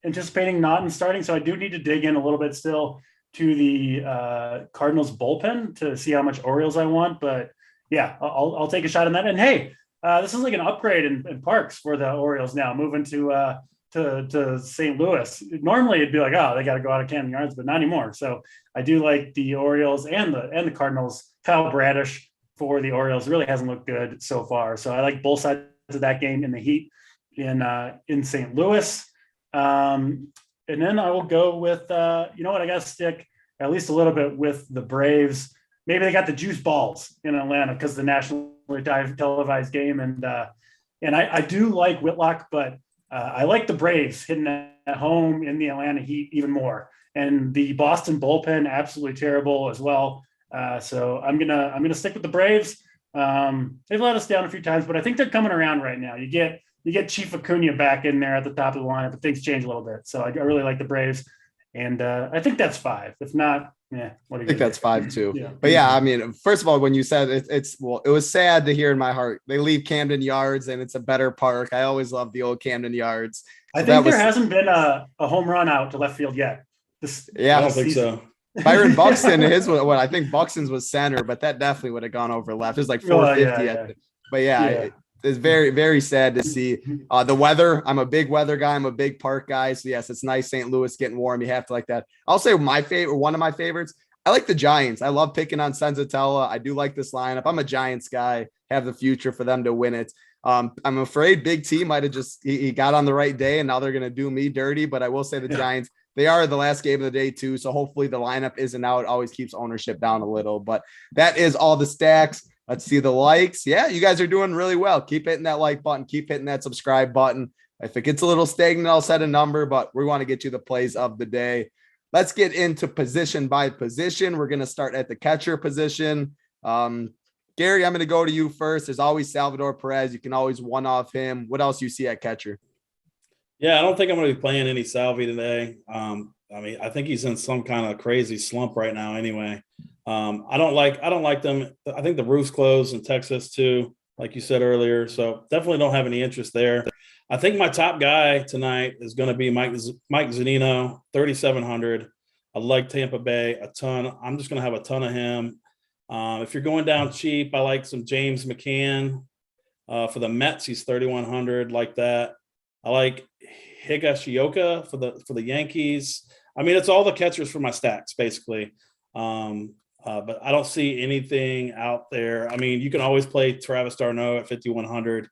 Speaker 2: anticipating Naughton starting, so I do need to dig in a little bit still to the Cardinals bullpen to see how much Orioles I want. But yeah, I'll take a shot on that. And hey, this is like an upgrade in parks for the Orioles now, moving to St. Louis. Normally it'd be like, oh, they got to go out of Camden Yards, but not anymore. So I do like the Orioles and the Cardinals. Kyle Bradish for the Orioles really hasn't looked good so far. So I like both sides of that game in the heat in St. Louis. And then I will go with, I got to stick at least a little bit with the Braves. Maybe they got the juice balls in Atlanta because the nationally televised game. And I do like Whitlock, but I like the Braves hitting at home in the Atlanta Heat even more. And the Boston bullpen, absolutely terrible as well. So I'm gonna stick with the Braves. They've let us down a few times, but I think they're coming around right now. You get Chief Acuna back in there at the top of the lineup, but things change a little bit. So I really like the Braves, and I think that's 5. If not, what do you
Speaker 1: I think that's 5 too.
Speaker 2: Yeah.
Speaker 1: But yeah, I mean, first of all, when you said it was sad to hear in my heart. They leave Camden Yards, and it's a better park. I always love the old Camden Yards.
Speaker 2: I think there hasn't been a home run out to left field yet.
Speaker 3: I don't think so.
Speaker 1: Byron Buxton, I think Buxton's was center, but that definitely would have gone over left. It was like 450. But it's very, very sad to see the weather. I'm a big weather guy. I'm a big park guy. So yes, it's nice. St. Louis getting warm. You have to like that. I'll say one of my favorites. I like the Giants. I love picking on Senzatella. I do like this lineup. I'm a Giants guy. Have the future for them to win it. I'm afraid Big T might have he got on the right day, and now they're going to do me dirty. But I will say the Giants, they are the last game of the day too. So hopefully the lineup isn't out. It always keeps ownership down a little, but that is all the stacks. Let's see the likes. Yeah, you guys are doing really well. Keep hitting that like button. Keep hitting that subscribe button. If it gets a little stagnant, I'll set a number, but we want to get you the plays of the day. Let's get into position by position. We're going to start at the catcher position. Gary, I'm going to go to you first. There's always Salvador Perez. You can always one-off him. What else you see at catcher?
Speaker 3: Yeah, I don't think I'm going to be playing any Salvi today. I think he's in some kind of crazy slump right now anyway. I don't like them. I think the roof's closed in Texas too, like you said earlier. So definitely don't have any interest there. I think my top guy tonight is going to be Mike Zunino, 3,700. I like Tampa Bay a ton. I'm just going to have a ton of him. If you're going down cheap, I like some James McCann. For the Mets, he's 3,100, like that. I like Higashioka for the Yankees. I mean, it's all the catchers for my stacks, basically. But I don't see anything out there. I mean, you can always play Travis d'Arnaud at 5,100.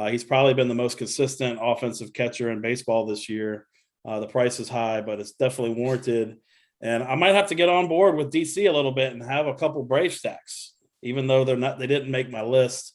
Speaker 3: He's probably been the most consistent offensive catcher in baseball this year. The price is high, but it's definitely warranted. And I might have to get on board with DC a little bit and have a couple Brave stacks, even though they didn't make my list.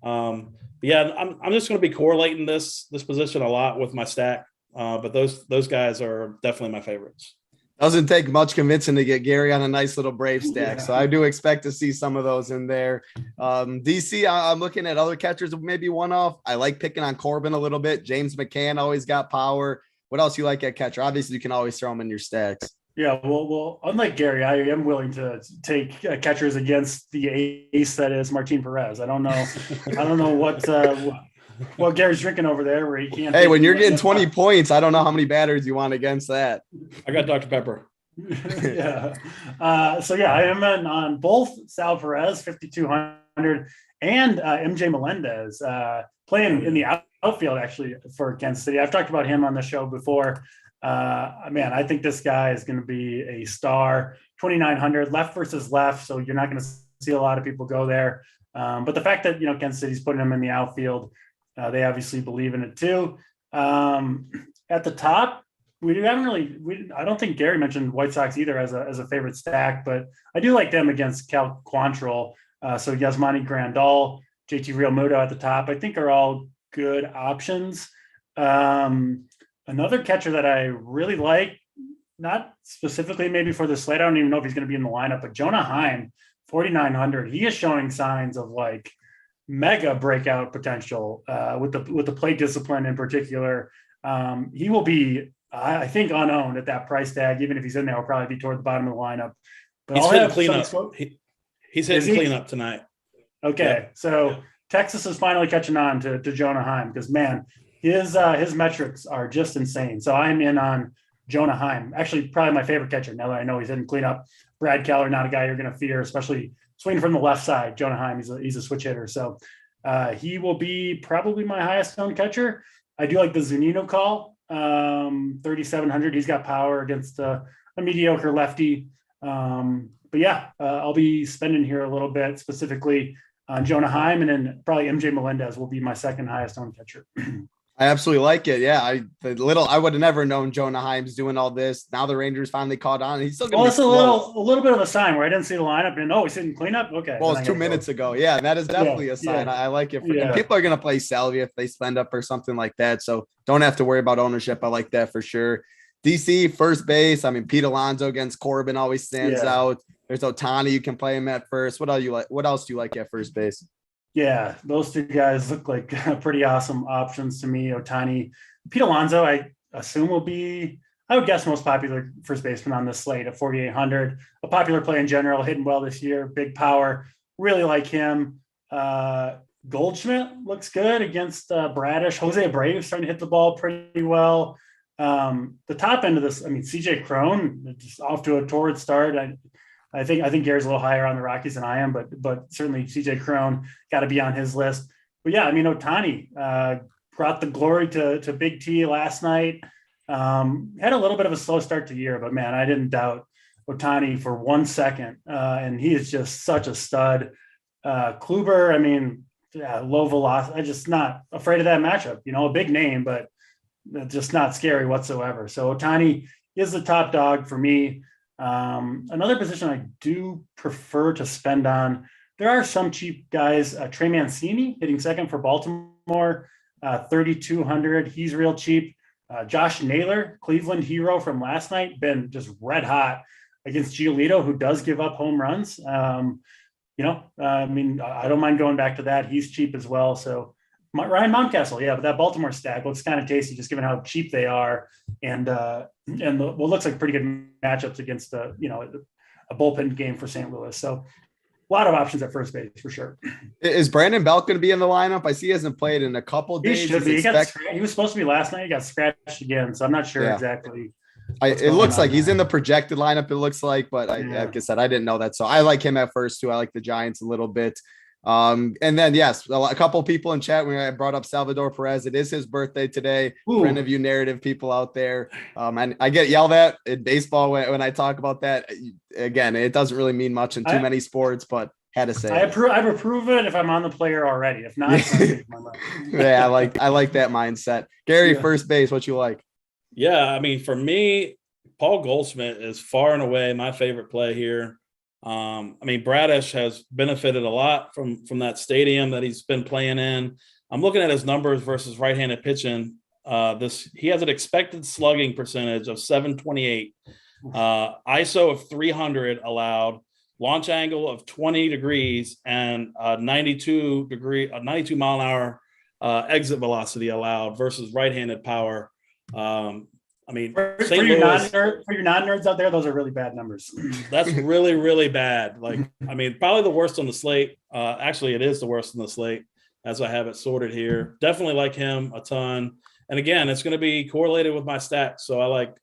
Speaker 3: But yeah, I'm just going to be correlating this position a lot with my stack. But those guys are definitely my favorites.
Speaker 1: Doesn't take much convincing to get Gary on a nice little Brave stack.
Speaker 2: Yeah.
Speaker 1: So I do expect to see some of those in there. DC, I'm looking at other catchers, maybe one off. I like picking on Corbin a little bit. James McCann always got power. What else you like at catcher? Obviously, you can always throw them in your stacks.
Speaker 2: Yeah, well, unlike Gary, I am willing to take catchers against the ace that is Martin Perez. I don't know what Gary's drinking over there where he can't.
Speaker 1: Hey, when you're getting 20 points, I don't know how many batters you want against that.
Speaker 3: I got Dr. Pepper.
Speaker 2: Yeah. So yeah, I am on both Sal Perez 5,200 and MJ Melendez playing in the outfield actually for Kansas City. I've talked about him on the show before. Man, I think this guy is going to be a star. 2,900 left versus left, so you're not going to see a lot of people go there. But the fact that Kansas City's putting him in the outfield, they obviously believe in it too. At the top, I don't think Gary mentioned White Sox either as a favorite stack, but I do like them against Cal Quantrill. So Yasmani Grandal, JT Realmuto at the top, I think are all good options. Another catcher that I really like, not specifically maybe for the slate, I don't even know if he's going to be in the lineup, but Jonah Heim, 4,900. He is showing signs of like mega breakout potential with the plate discipline in particular. He will be, I think, unowned at that price tag. Even if he's in there, he'll probably be toward the bottom of the lineup. But
Speaker 3: he's hitting cleanup. He's hitting cleanup tonight.
Speaker 2: Okay, yeah. So Texas is finally catching on to Jonah Heim because, man, his metrics are just insane. So I'm in on Jonah Heim. Actually, probably my favorite catcher now that I know he's hitting cleanup. Brad Keller, not a guy you're going to fear, especially swinging from the left side. Jonah Heim, he's a switch hitter. So he will be probably my highest owned catcher. I do like the Zunino call, 3,700. He's got power against a mediocre lefty. But yeah, I'll be spending here a little bit specifically on Jonah Heim, and then probably MJ Melendez will be my second highest owned catcher.
Speaker 1: I absolutely like it. Yeah, I would have never known Jonah Heim's doing all this. Now the Rangers finally caught on. He's still going to be
Speaker 2: a little bit of a sign where I didn't see the lineup and he's sitting cleanup. Okay.
Speaker 1: Well, it's 2 minutes ago. Yeah, that is definitely a sign. Yeah. I like it. And people are going to play Salvia if they spend up or something like that. So don't have to worry about ownership. I like that for sure. DC first base. I mean, Pete Alonso against Corbin always stands out. There's Ohtani. You can play him at first. What else do you like at first base?
Speaker 2: Yeah, those two guys look like pretty awesome options to me. Ohtani, Pete Alonso, I assume will be, I would guess, most popular first baseman on this slate at 4,800. A popular play in general, hitting well this year, big power. Really like him. Goldschmidt looks good against Bradish. Jose Abreu starting to hit the ball pretty well. The top end of this, I mean, CJ Cron just off to a torrid start. I think Gary's a little higher on the Rockies than I am, but certainly CJ Cron got to be on his list. But yeah, I mean, Ohtani brought the glory to Big T last night. Had a little bit of a slow start to the year, but man, I didn't doubt Ohtani for 1 second. And he is just such a stud. Kluber, I mean, low velocity. I'm just not afraid of that matchup. A big name, but just not scary whatsoever. So Ohtani is the top dog for me. Another position I do prefer to spend on, there are some cheap guys. Trey Mancini hitting second for Baltimore, 3,200. He's real cheap. Josh Naylor, Cleveland hero from last night, been just red hot against Giolito, who does give up home runs. I mean, I don't mind going back to that. He's cheap as well. So Ryan Mountcastle, yeah, but that Baltimore stack looks kind of tasty, just given how cheap they are, and what looks like pretty good matchups against a bullpen game for St. Louis. So a lot of options at first base for sure.
Speaker 1: Is Brandon Belt going to be in the lineup? I see he hasn't played in a couple of days.
Speaker 2: He should be. He was supposed to be last night. He got scratched again, so I'm not sure exactly.
Speaker 1: It looks like he's in the projected lineup. It looks like, but like I said, I didn't know that, so I like him at first too. I like the Giants a little bit. And then yes, a couple of people in chat when I brought up Salvador Perez, it is his birthday today. For any of you narrative people out there, and I get yelled at in baseball when I talk about that. Again, it doesn't really mean much in too many sports, but had to say
Speaker 2: I approve it if I'm on the player already. If not,
Speaker 1: yeah, I like that mindset. Gary, first base, what you like?
Speaker 3: Yeah, I mean, for me, Paul Goldschmidt is far and away my favorite play here. I mean, Bradish has benefited a lot from that stadium that he's been playing in. I'm looking at his numbers versus right-handed pitching He has an expected slugging percentage of 728, ISO of 300 allowed, launch angle of 20 degrees, and 92 mile an hour exit velocity allowed versus right-handed power. I mean,
Speaker 2: for your non-nerds out there, those are really bad numbers.
Speaker 3: That's really, really bad. Like, I mean, probably the worst on the slate. Actually, it is the worst on the slate as I have it sorted here. Definitely like him a ton. And again, it's going to be correlated with my stats. So I like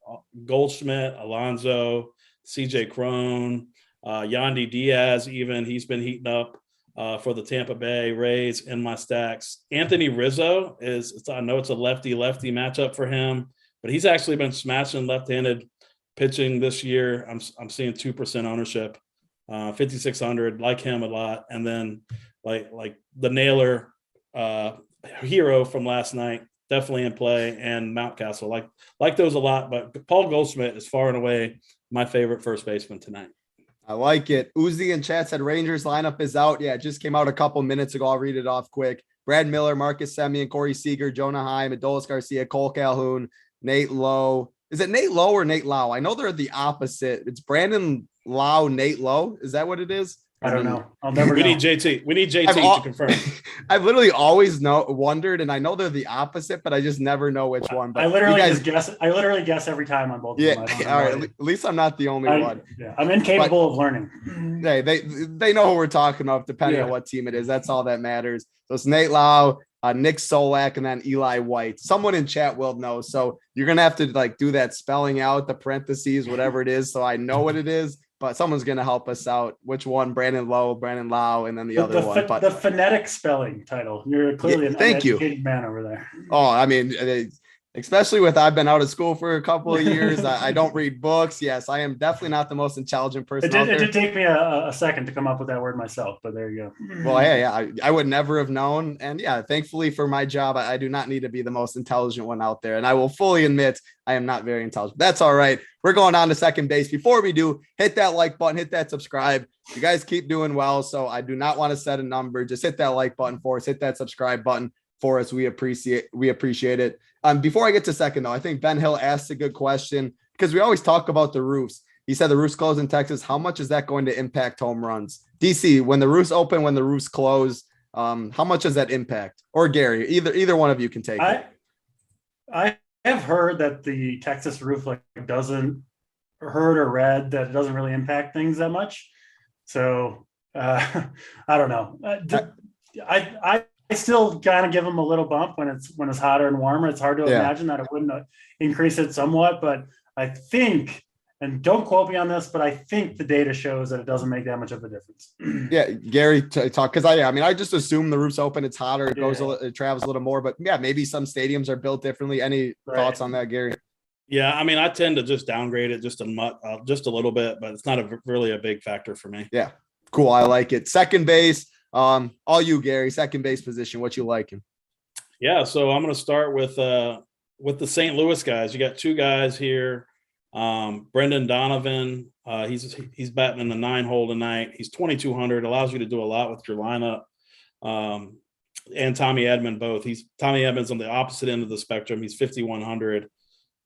Speaker 3: Goldschmidt, Alonso, CJ Crone, Yandy Diaz, even. He's been heating up for the Tampa Bay Rays in my stacks. Anthony Rizzo I know it's a lefty-lefty matchup for him, but he's actually been smashing left-handed pitching this year. I'm seeing 2% ownership, 5,600. Like him a lot, and then like the Naylor hero from last night, definitely in play, and Mountcastle. Like those a lot, but Paul Goldschmidt is far and away my favorite first baseman tonight.
Speaker 1: I like it. Uzi in chat said Rangers lineup is out. Yeah, it just came out a couple minutes ago. I'll read it off quick. Brad Miller, Marcus Semien, Corey Seager, Jonah Heim, Adolis Garcia, Cole Calhoun, Nate Lowe. Is it Nate Lowe or Nate Lau? I know they're the opposite. It's Brandon Lau, Nate Lowe. Is that what it is?
Speaker 2: I don't know. I'll never know.
Speaker 3: We need JT to confirm.
Speaker 1: I've literally always wondered, and I know they're the opposite, but I just never know which one. But
Speaker 2: I literally guess. I literally guess every time on both of them.
Speaker 1: All right. At least I'm not the only one.
Speaker 2: Yeah, I'm incapable of learning.
Speaker 1: Hey, they know who we're talking about, depending on what team it is. That's all that matters. So it's Nate Lau, Nick Solak, and then Eli White. Someone in chat will know. So you're gonna have to do that spelling out, the parentheses, whatever it is, so I know what it is. But someone's going to help us out. Which one? Brandon Lowe, Brandon Lau, and then the other one. But
Speaker 2: the phonetic spelling title. You're clearly an educated man over there.
Speaker 1: Oh, I mean, especially with I've been out of school for a couple of years. I don't read books. Yes, I am definitely not the most intelligent person out there.
Speaker 2: It did take me a second to come up with that word myself, but there you go.
Speaker 1: Well, hey, I would never have known. And yeah, thankfully for my job, I do not need to be the most intelligent one out there. And I will fully admit I am not very intelligent. That's all right. We're going on to second base. Before we do, hit that like button, hit that subscribe. You guys keep doing well. So I do not want to set a number. Just hit that like button for us. Hit that subscribe button for us. We appreciate it. Before I get to second, though, I think Ben Hill asked a good question because we always talk about the roofs. He said the roofs close in Texas. How much is that going to impact home runs? DC, when the roofs open, when the roofs close, how much does that impact? Or Gary, either one of you can take it.
Speaker 2: I have heard that the Texas roof doesn't heard or read that it doesn't really impact things that much. So I don't know. I still kind of give them a little bump when it's hotter and warmer. It's hard to imagine that it wouldn't increase it somewhat, but I think, and don't quote me on this, but I think the data shows that it doesn't make that much of a difference.
Speaker 1: Yeah, Gary, talk, because I just assume the roof's open, it's hotter, it travels a little more, but yeah, maybe some stadiums are built differently. Any thoughts on that, Gary?
Speaker 3: Yeah, I mean, I tend to just downgrade it just a little bit, but it's not really a big factor for me.
Speaker 1: Yeah, cool. I like it. Second base, all you, Gary. Second base position, what you liking?
Speaker 3: Yeah, so I'm going to start with the St. Louis guys. You got two guys here. Brendan Donovan, he's batting in the 9-hole tonight. He's 2,200, allows you to do a lot with your lineup. And Tommy Edman both. Tommy Edman's on the opposite end of the spectrum. He's 5,100.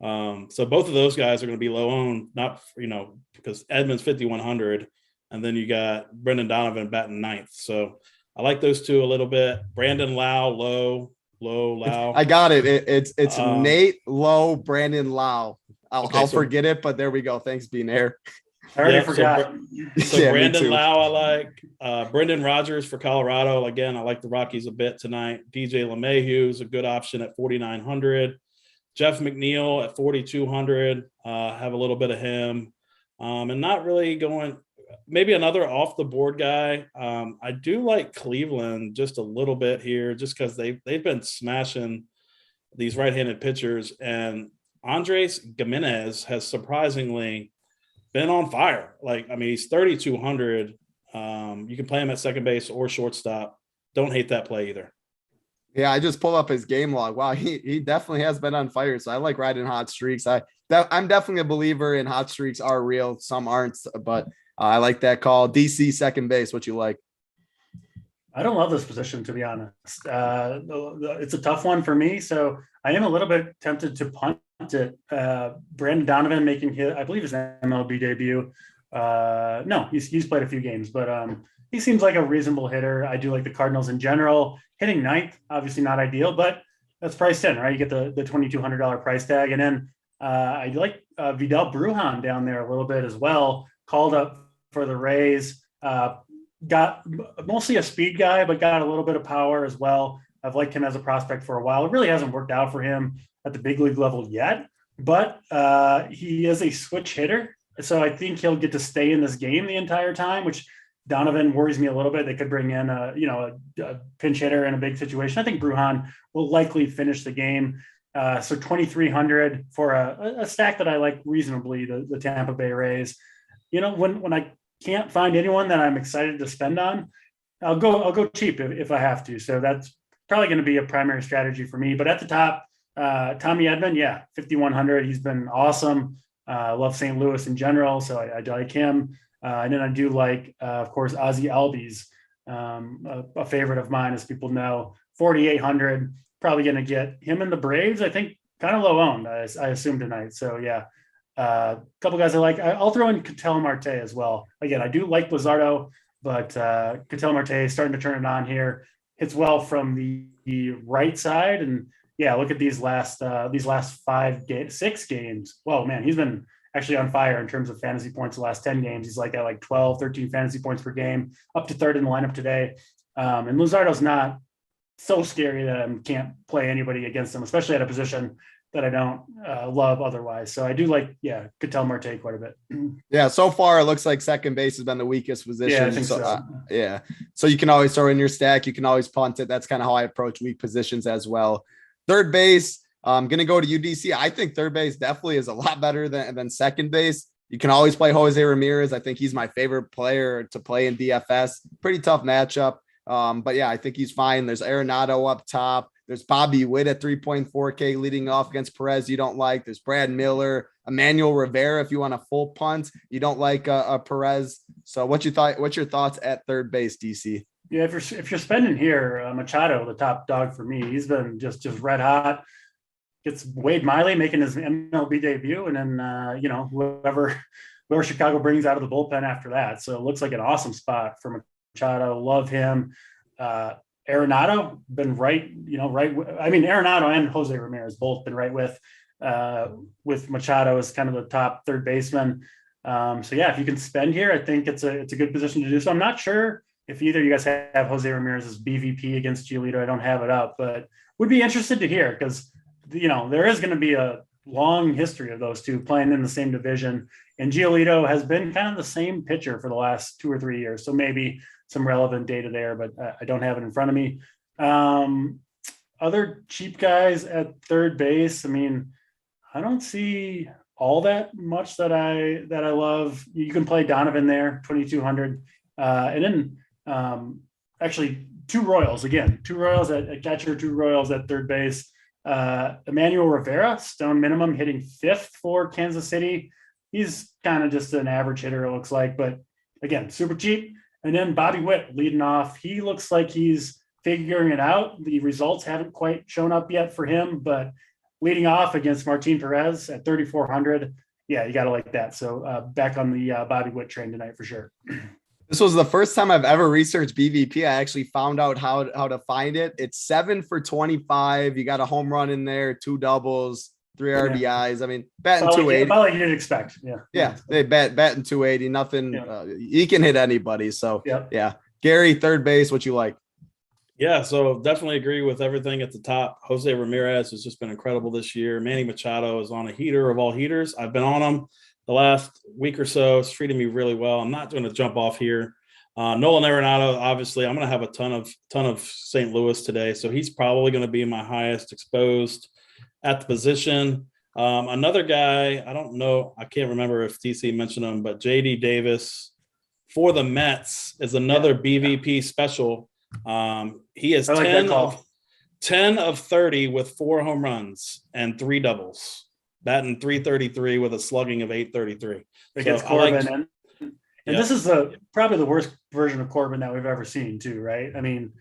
Speaker 3: So both of those guys are going to be low owned, because Edman's 5,100, and then you got Brendan Donovan batting 9th. So I like those two a little bit. Brandon Lau, low Lau.
Speaker 1: I got it. It's Nate Lowe, Brandon Lau. I'll forget it, but there we go. Thanks, Beanair.
Speaker 2: I already forgot.
Speaker 3: So Brandon Lau, I like. Brendan Rodgers for Colorado. Again, I like the Rockies a bit tonight. DJ LeMahieu is a good option at 4,900. Jeff McNeil at 4,200. Have a little bit of him. And not really going – maybe another off-the-board guy. I do like Cleveland just a little bit here just because they've been smashing these right-handed pitchers. And Andres Gimenez has surprisingly been on fire. He's 3,200. You can play him at second base or shortstop. Don't hate that play either.
Speaker 1: Yeah, I just pulled up his game log. Wow, he definitely has been on fire. So I like riding hot streaks. I'm definitely a believer in hot streaks are real. Some aren't, but I like that call. DC second base. What you like?
Speaker 2: I don't love this position, to be honest. It's a tough one for me, so I am a little bit tempted to punt it. Brandon Donovan making his, I believe, his MLB debut. No, he's played a few games, but he seems like a reasonable hitter. I do like the Cardinals in general. Hitting ninth, obviously not ideal, but that's priced in, right? You get the $2,200 price tag, and then I like Vidal Brujan down there a little bit as well. Called up for the Rays. Got mostly a speed guy, but got a little bit of power as well. I've liked him as a prospect for a while. It really hasn't worked out for him at the big league level yet, but he is a switch hitter. So I think he'll get to stay in this game the entire time, which Donovan worries me a little bit. They could bring in a pinch hitter in a big situation. I think Brujan will likely finish the game. So 2,300 for a stack that I like reasonably, the Tampa Bay Rays. When I can't find anyone that I'm excited to spend on, I'll go cheap if I have to. So that's probably going to be a primary strategy for me. But at the top, Tommy Edman, 5,100. He's been awesome. Love St. Louis in general, so I like him. And then I do like, of course, Ozzie Albies, a favorite of mine, as people know. 4,800. Probably going to get him in the Braves. I think kind of low owned, I assume tonight. So yeah. A couple guys I like. I'll throw in Ketel Marte as well. Again, I do like Luzardo, but Ketel Marte is starting to turn it on here. Hits well from the right side, and look at these last 6 games. Well, man, he's been actually on fire in terms of fantasy points the last 10 games. He's like at 12, 13 fantasy points per game, up to third in the lineup today. And Luzardo's not so scary that I can't play anybody against him, especially at a position that I don't love otherwise. So I do like, Ketel Marte quite a bit.
Speaker 1: Yeah, so far it looks like second base has been the weakest position.
Speaker 2: Yeah, I think so.
Speaker 1: So you can always throw in your stack. You can always punt it. That's kind of how I approach weak positions as well. Third base, I'm going to go to UDC. I think third base definitely is a lot better than second base. You can always play Jose Ramirez. I think he's my favorite player to play in DFS. Pretty tough matchup. But I think he's fine. There's Arenado up top. There's Bobby Witt at 3.4K leading off against Perez. You don't like. There's Brad Miller, Emmanuel Rivera. If you want a full punt, you don't like Perez. So what's your thoughts at third base, DC?
Speaker 2: Yeah, if you're spending here, Machado, the top dog for me, he's been just red hot. Gets Wade Miley making his MLB debut, and then whoever Chicago brings out of the bullpen after that. So it looks like an awesome spot for Machado. Love him. Arenado been right. I mean, Arenado and Jose Ramirez both been right with Machado as kind of the top third baseman. If you can spend here, I think it's a good position to do so. I'm not sure if either of you guys have Jose Ramirez as BVP against Giolito. I don't have it up, but would be interested to hear, because there is going to be a long history of those two playing in the same division, and Giolito has been kind of the same pitcher for the last 2 or 3 years. So maybe some relevant data there, but I don't have it in front of me. Other cheap guys at third base. I mean, I don't see all that much that I love. You can play Donovan there, 2,200. And then actually 2 Royals at catcher, 2 Royals at third base. Emmanuel Rivera, stone minimum, hitting 5th for Kansas City. He's kind of just an average hitter, it looks like, but again, super cheap. And then Bobby Witt leading off. He looks like he's figuring it out. The results haven't quite shown up yet for him, but leading off against Martin Perez at 3,400. Yeah, you got to like that. So back on the Bobby Witt train tonight for sure.
Speaker 1: This was the first time I've ever researched BVP. I actually found out how to find it. It's 7 for 25. You got a home run in there, 2 doubles, 3 RBIs. I mean, batting 280.
Speaker 2: About like you'd expect. Yeah.
Speaker 1: They batting 280. Nothing. He can hit anybody. So yeah. Gary, third base. What you like?
Speaker 3: Yeah, so definitely agree with everything at the top. Jose Ramirez has just been incredible this year. Manny Machado is on a heater of all heaters. I've been on him the last week or so. It's treated me really well. I'm not going to jump off here. Nolan Arenado, obviously, I'm going to have a ton of St. Louis today, so he's probably going to be my highest exposed at the position. Another guy, I don't know, I can't remember if DC mentioned him, but JD Davis for the Mets is another BVP special. He is 10 of 30 with 4 home runs and 3 doubles, batting 333 with a slugging of 833.
Speaker 2: Against Corbin And this is probably the worst version of Corbin that we've ever seen too, right? I mean,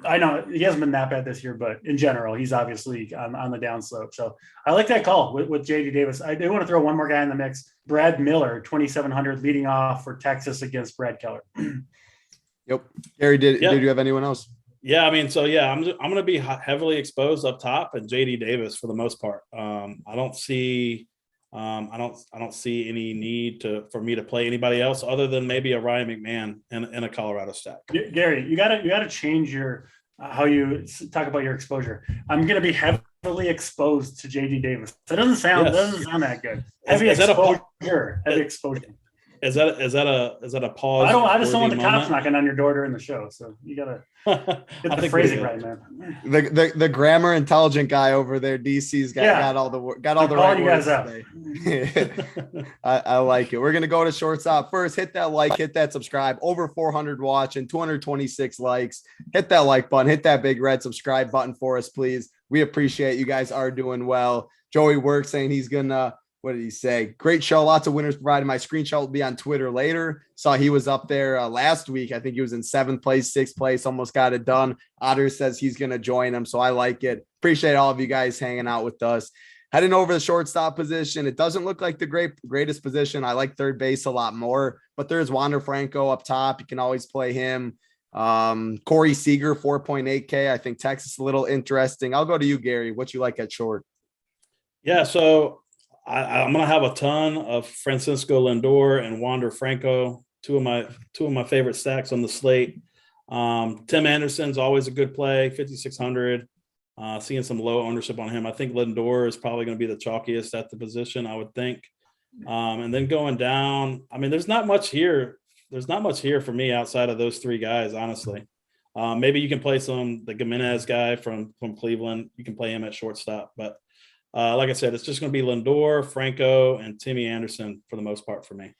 Speaker 2: I know he hasn't been that bad this year, but in general, he's obviously on the downslope. So I like that call with JD Davis. I do want to throw one more guy in the mix. Brad Miller, 2,700 leading off for Texas against Brad Keller.
Speaker 1: Yep. Gary, did you have anyone else?
Speaker 3: Yeah, I mean, so yeah, I'm going to be heavily exposed up top and JD Davis for the most part. I don't see any need for me to play anybody else other than maybe a Ryan McMahon in a Colorado stack.
Speaker 2: Gary, you gotta change your how you talk about your exposure. I'm gonna be heavily exposed to JD Davis. That doesn't sound that good. Heavy exposure. Is that
Speaker 3: a pause?
Speaker 2: I just don't want the cops knocking on your door during the show. So you gotta get the phrasing right, man.
Speaker 1: The grammar intelligent guy over there, DC's got all the right words today. I like it. We're gonna go to shortstop first. Hit that like, hit that subscribe. Over 400 watching, 226 likes. Hit that like button. Hit that big red subscribe button for us, please. We appreciate you guys are doing well. Joey Works saying he's gonna. What did he say? Great show. Lots of winners provided. My screenshot will be on Twitter later. Saw he was up there last week. I think he was in 7th place, 6th place, almost got it done. Otter says he's going to join him. So I like it. Appreciate all of you guys hanging out with us. Heading over the shortstop position. It doesn't look like the greatest position. I like third base a lot more, but there's Wander Franco up top. You can always play him. Corey Seager, 4.8K. I think Texas is a little interesting. I'll go to you, Gary. What you like at short?
Speaker 3: Yeah. So I'm going to have a ton of Francisco Lindor and Wander Franco, two of my favorite stacks on the slate. Tim Anderson's always a good play, 5,600. Seeing some low ownership on him. I think Lindor is probably going to be the chalkiest at the position, I would think. And then going down, I mean, there's not much here. There's not much here for me outside of those three guys, honestly. Maybe you can play the Gimenez guy from Cleveland. You can play him at shortstop, but like I said, it's just going to be Lindor, Franco, and Timmy Anderson for the most part for me.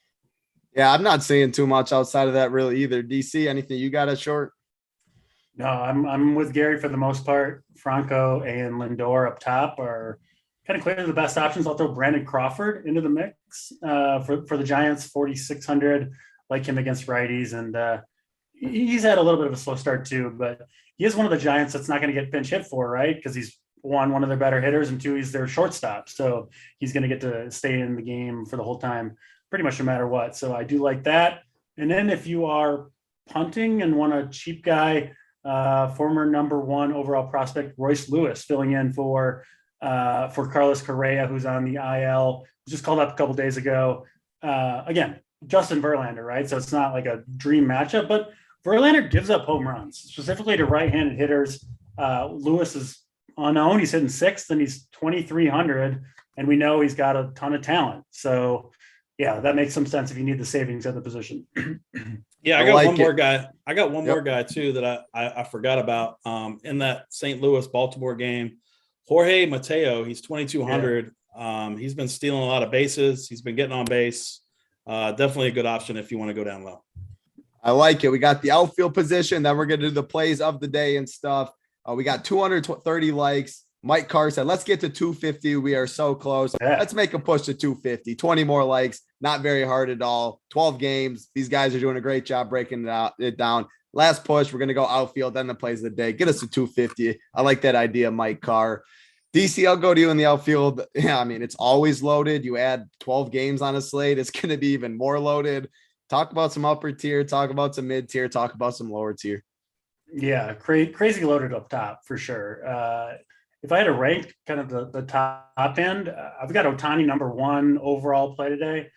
Speaker 1: Yeah, I'm not seeing too much outside of that really either. DC, anything you got at short?
Speaker 2: No, I'm with Gary for the most part. Franco and Lindor up top are kind of clearly the best options. I'll throw Brandon Crawford into the mix for the Giants, 4,600. Like him against righties, and he's had a little bit of a slow start too. But he is one of the Giants that's not going to get pinch hit for, right? Because he's one of their better hitters, and two, he's their shortstop. So he's going to get to stay in the game for the whole time, pretty much no matter what. So I do like that. And then if you are punting and want a cheap guy, former number 1 overall prospect, Royce Lewis, filling in for Carlos Correa, who's on the IL, just called up a couple days ago. Again, Justin Verlander, right? So it's not like a dream matchup, but Verlander gives up home runs, specifically to right-handed hitters. Lewis is unknown. He's hitting 6th and he's 2,300, and we know he's got a ton of talent. So yeah, that makes some sense if you need the savings at the position.
Speaker 3: Yeah, I got one more guy. I got one more guy too that I forgot about in that St. Louis Baltimore game. Jorge Mateo, he's 2,200. Yeah. He's been stealing a lot of bases. He's been getting on base. Definitely a good option if you want to go down low.
Speaker 1: I like it. We got the outfield position. Then we're going to do the plays of the day and stuff. We got 230 likes. Mike Carr said, let's get to 250. We are so close. Yeah. Let's make a push to 250. 20 more likes. Not very hard at all. 12 games. These guys are doing a great job breaking it down. Last push. We're going to go outfield, then the plays of the day. Get us to 250. I like that idea, Mike Carr. DC, I'll go to you in the outfield. Yeah, I mean, it's always loaded. You add 12 games on a slate, it's going to be even more loaded. Talk about some upper tier, talk about some mid tier, talk about some lower tier.
Speaker 2: Yeah, crazy loaded up top for sure. If I had to rank kind of the top end, I've got Ohtani number 1 overall play today.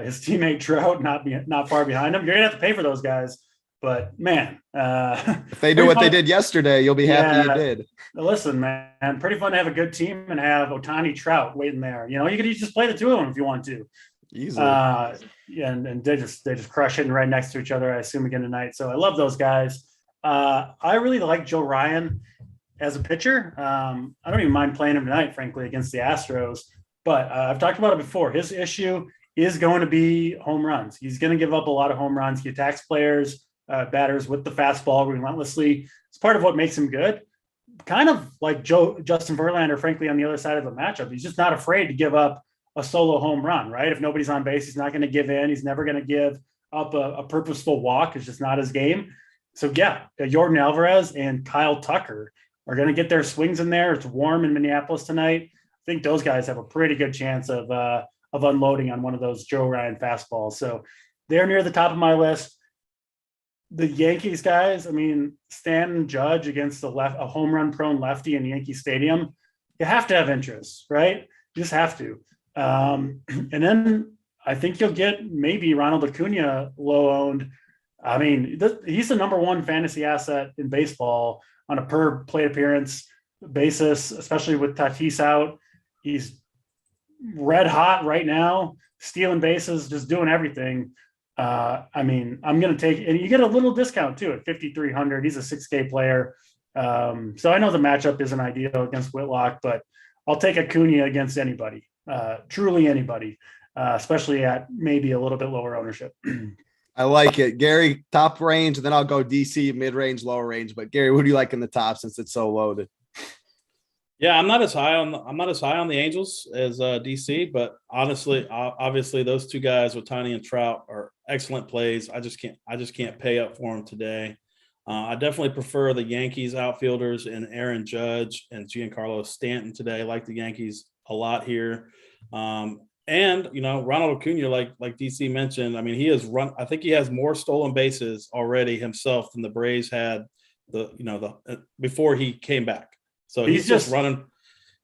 Speaker 2: His teammate Trout not far behind him. You're going to have to pay for those guys. But man,
Speaker 1: if they do what they did yesterday, you'll be happy you did.
Speaker 2: Listen, man, pretty fun to have a good team and have Ohtani, Trout waiting there. You know, you could just play the two of them if you want to.
Speaker 1: Easily.
Speaker 2: And they just crush it right next to each other, I assume, again tonight. So I love those guys. I really like Joe Ryan as a pitcher. I don't even mind playing him tonight, frankly, against the Astros. But I've talked about it before. His issue is going to be home runs. He's going to give up a lot of home runs. He attacks batters with the fastball relentlessly. It's part of what makes him good. Kind of like Justin Verlander, frankly, on the other side of the matchup. He's just not afraid to give up a solo home run, right? If nobody's on base, he's not going to give in. He's never going to give up a purposeful walk is just not his game. So yeah, Jordan Alvarez and Kyle Tucker are going to get their swings in there. It's warm in Minneapolis tonight. I think those guys have a pretty good chance of unloading on one of those Joe Ryan fastballs. So they're near the top of my list. The Yankees guys, I mean, Stanton Judge against a home run prone lefty in Yankee Stadium, you have to have interest, right? You just have to. And then I think you'll get maybe Ronald Acuna low owned. I mean, he's the number one fantasy asset in baseball on a per plate appearance basis, especially with Tatis out. He's red hot right now, stealing bases, just doing everything. I mean, I'm going to take, and you get a little discount too at 5,300. He's a 6K player. So I know the matchup isn't ideal against Whitlock, but I'll take Acuna against anybody, truly anybody, especially at maybe a little bit lower ownership.
Speaker 1: I like it. Gary, top range, and then I'll go DC, mid-range, lower range. But Gary, who do you like in the top since it's so loaded?
Speaker 3: Yeah, I'm not as high on the Angels as DC, but honestly, obviously those two guys with Tiny and Trout are excellent plays. I just can't pay up for them today. I definitely prefer the Yankees outfielders and Aaron Judge and Giancarlo Stanton today. I like the Yankees a lot here. And Ronald Acuna, like DC mentioned, I mean, he has run. I think he has more stolen bases already himself than the Braves had before he came back. So he's just running.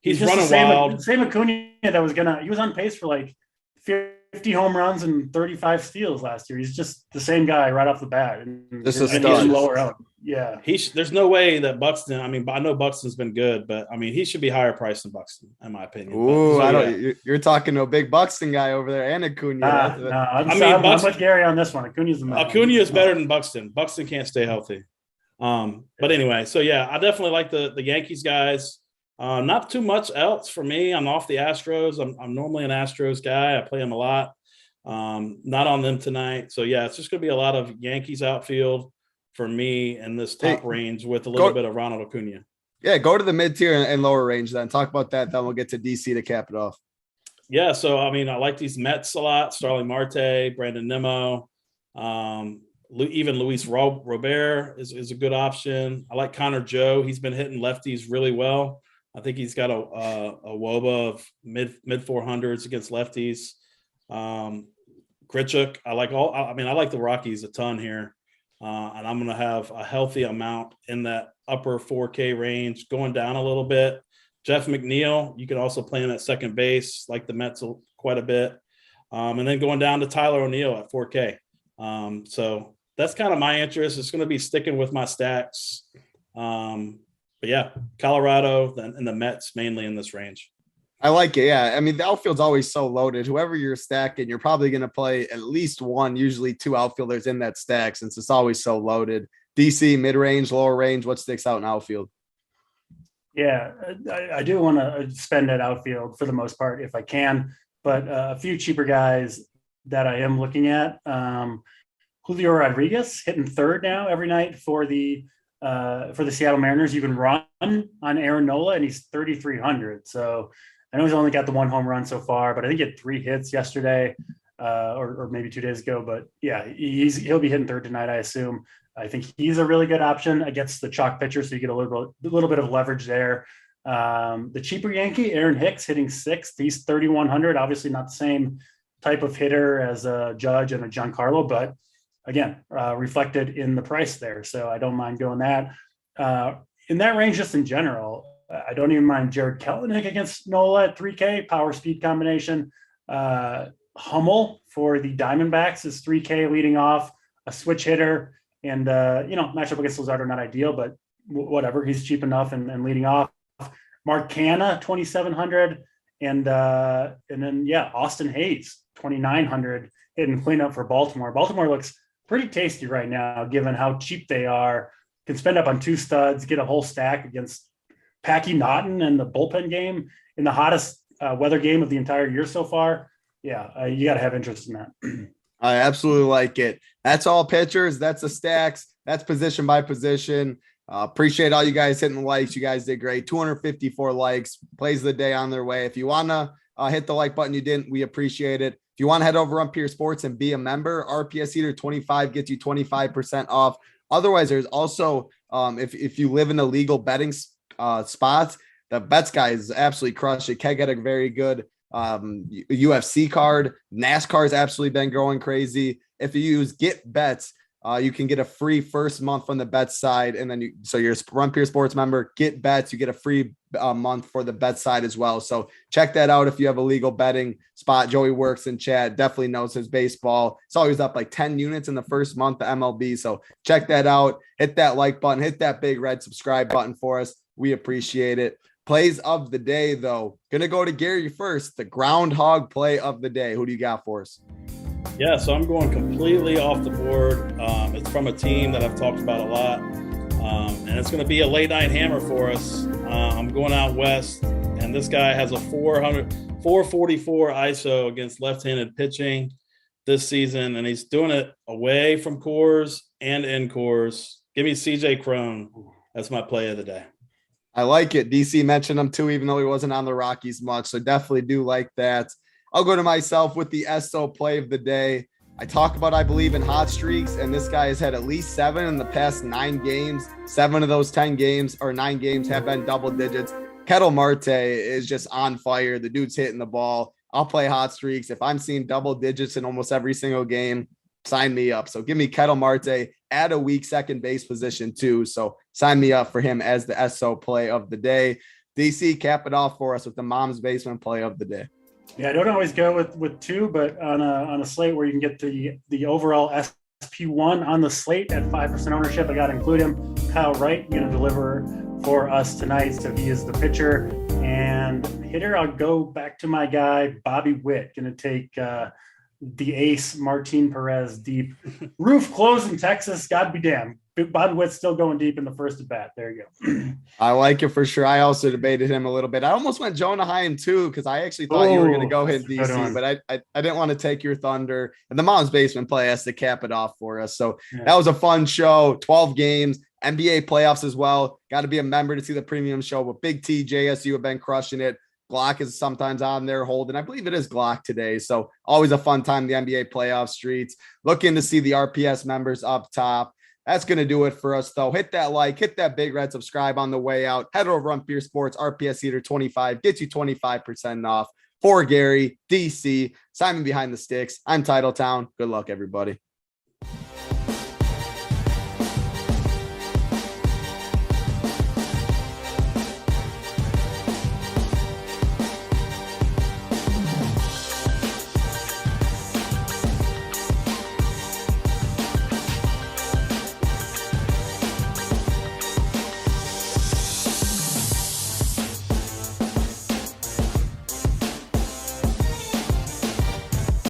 Speaker 3: He's running wild.
Speaker 2: Same Acuna that he was on pace for like 50 home runs and 35 steals last year. He's just the same guy right off the bat.
Speaker 1: This is lower
Speaker 2: out. Yeah.
Speaker 3: There's no way that Buxton, I mean, I know Buxton's been good, but I mean, he should be higher priced than Buxton, in my opinion.
Speaker 1: Ooh, you're talking to a big Buxton guy over there and Acuna.
Speaker 2: I'm with Gary on this one.
Speaker 3: Acuna is better than Buxton. Buxton can't stay healthy. But anyway, so yeah, I definitely like the Yankees guys. Not too much else for me. I'm off the Astros. I'm normally an Astros guy. I play them a lot. Not on them tonight. So yeah, it's just going to be a lot of Yankees outfield for me in this top range with a little bit of Ronald Acuna.
Speaker 1: Yeah, go to the mid tier and lower range then. Talk about that. Then we'll get to DC to cap it off.
Speaker 3: Yeah, so I mean, I like these Mets a lot. Starling Marte, Brandon Nimmo, even Luis Robert is a good option. I like Connor Joe. He's been hitting lefties really well. I think he's got a WOBA of mid 400s against lefties. Grichuk, I like the Rockies a ton here. And I'm going to have a healthy amount in that upper 4K range, going down a little bit. Jeff McNeil, you can also play him at second base, like the Mets quite a bit. And then going down to Tyler O'Neill at 4K. So that's kind of my interest. It's going to be sticking with my stacks. But yeah, Colorado and the Mets mainly in this range.
Speaker 1: I like it. Yeah. I mean, the outfield's always so loaded. Whoever you're stacking, you're probably going to play at least one, usually two outfielders in that stack since it's always so loaded. DC, mid-range, lower range, what sticks out in outfield?
Speaker 2: Yeah, I do want to spend at outfield for the most part if I can, but a few cheaper guys that I am looking at. Julio Rodriguez hitting third now every night for the Seattle Mariners. You can run on Aaron Nola, and he's 3,300. So I know he's only got the one home run so far, but I think he had 3 hits yesterday or maybe 2 days ago. But yeah, he'll be hitting third tonight, I assume. I think he's a really good option against the chalk pitcher, so you get a little bit of leverage there. The cheaper Yankee, Aaron Hicks, hitting 6th. He's 3,100. Obviously not the same type of hitter as a Judge and a Giancarlo, but again, reflected in the price there. So I don't mind going that. In that range, just in general, I don't even mind Jared Kelenic against Nola at 3K, power speed combination. Hummel for the Diamondbacks is 3K leading off, a switch hitter. And, matchup against Luzardo, not ideal, but whatever. He's cheap enough and leading off. Mark Canha, 2,700. And then, Austin Hayes, 2,900, hitting cleanup for Baltimore. Baltimore looks pretty tasty right now, given how cheap they are. Can spend up on 2 studs, get a whole stack against Packy Naughton and the bullpen game in the hottest weather game of the entire year so far. Yeah, you got to have interest in that.
Speaker 1: I absolutely like it. That's all pitchers. That's the stacks. That's position by position. Appreciate all you guys hitting the likes. You guys did great. 254 likes. Plays of the day on their way. If you want to hit the like button, you didn't. We appreciate it. If If you want to head over on Peer Sports and be a member, RPS Heater 25 gets you 25% off. Otherwise, there's also, if you live in the legal betting spots, the bets guy is absolutely crushed it. Can get a very good UFC card. NASCAR has absolutely been going crazy. If you use Get Bets, you can get a free first month from the bet side. And then so you're a Run Peer Sports member, Get Bets, you get a free month for the bet side as well. So check that out if you have a legal betting spot. Joey works in chat, definitely knows his baseball. It's always up like 10 units in the first month of MLB. So check that out. Hit that like button, hit that big red subscribe button for us. We appreciate it. Plays of the day, though. Gonna go to Gary first. The groundhog play of the day. Who do you got for us?
Speaker 3: Yeah, so I'm going completely off the board. It's from a team that I've talked about a lot, and it's going to be a late night hammer for us. I'm going out west, and this guy has a 444 ISO against left-handed pitching this season, and he's doing it away from Coors and in Coors. Give me CJ Crone. That's my play of the day.
Speaker 1: I like it. DC mentioned him too, even though he wasn't on the Rockies much. So definitely do like that. I'll go to myself with the SO play of the day. I talk about, I believe in hot streaks, and this guy has had at least 7 in the past 9 games. 7 of those 10 games or 9 games have been double digits. Ketel Marte is just on fire. The dude's hitting the ball. I'll play hot streaks. If I'm seeing double digits in almost every single game, sign me up. So give me Ketel Marte at a weak second base position too. So sign me up for him as the SO play of the day. DC, cap it off for us with the mom's basement play of the day.
Speaker 2: Yeah, I don't always go with 2, but on a slate where you can get the overall SP1 on the slate at 5% ownership, I got to include him. Kyle Wright going to deliver for us tonight, so he is the pitcher. And hitter, I'll go back to my guy Bobby Witt. Going to take the ace Martin Perez deep. Roof closed in Texas. God be damned. Bobby Witt's still going deep in the first at bat. There you go.
Speaker 1: I like it for sure. I also debated him a little bit. I almost went Jonah Heim too, because I actually thought you were going to go hit DC, but I didn't want to take your thunder. And the mom's basement play has to cap it off for us. So that was a fun show. 12 games, NBA playoffs as well. Got to be a member to see the premium show. But Big T, JSU have been crushing it. Glock is sometimes on there holding. I believe it is Glock today. So always a fun time, the NBA playoff streets. Looking to see the RPS members up top. That's going to do it for us, though. Hit that like, hit that big red subscribe on the way out. Head over on Peer Sports, RPS Heater 25, gets you 25% off. For Gary, DC, Simon Behind the Sticks, I'm Titletown. Good luck, everybody.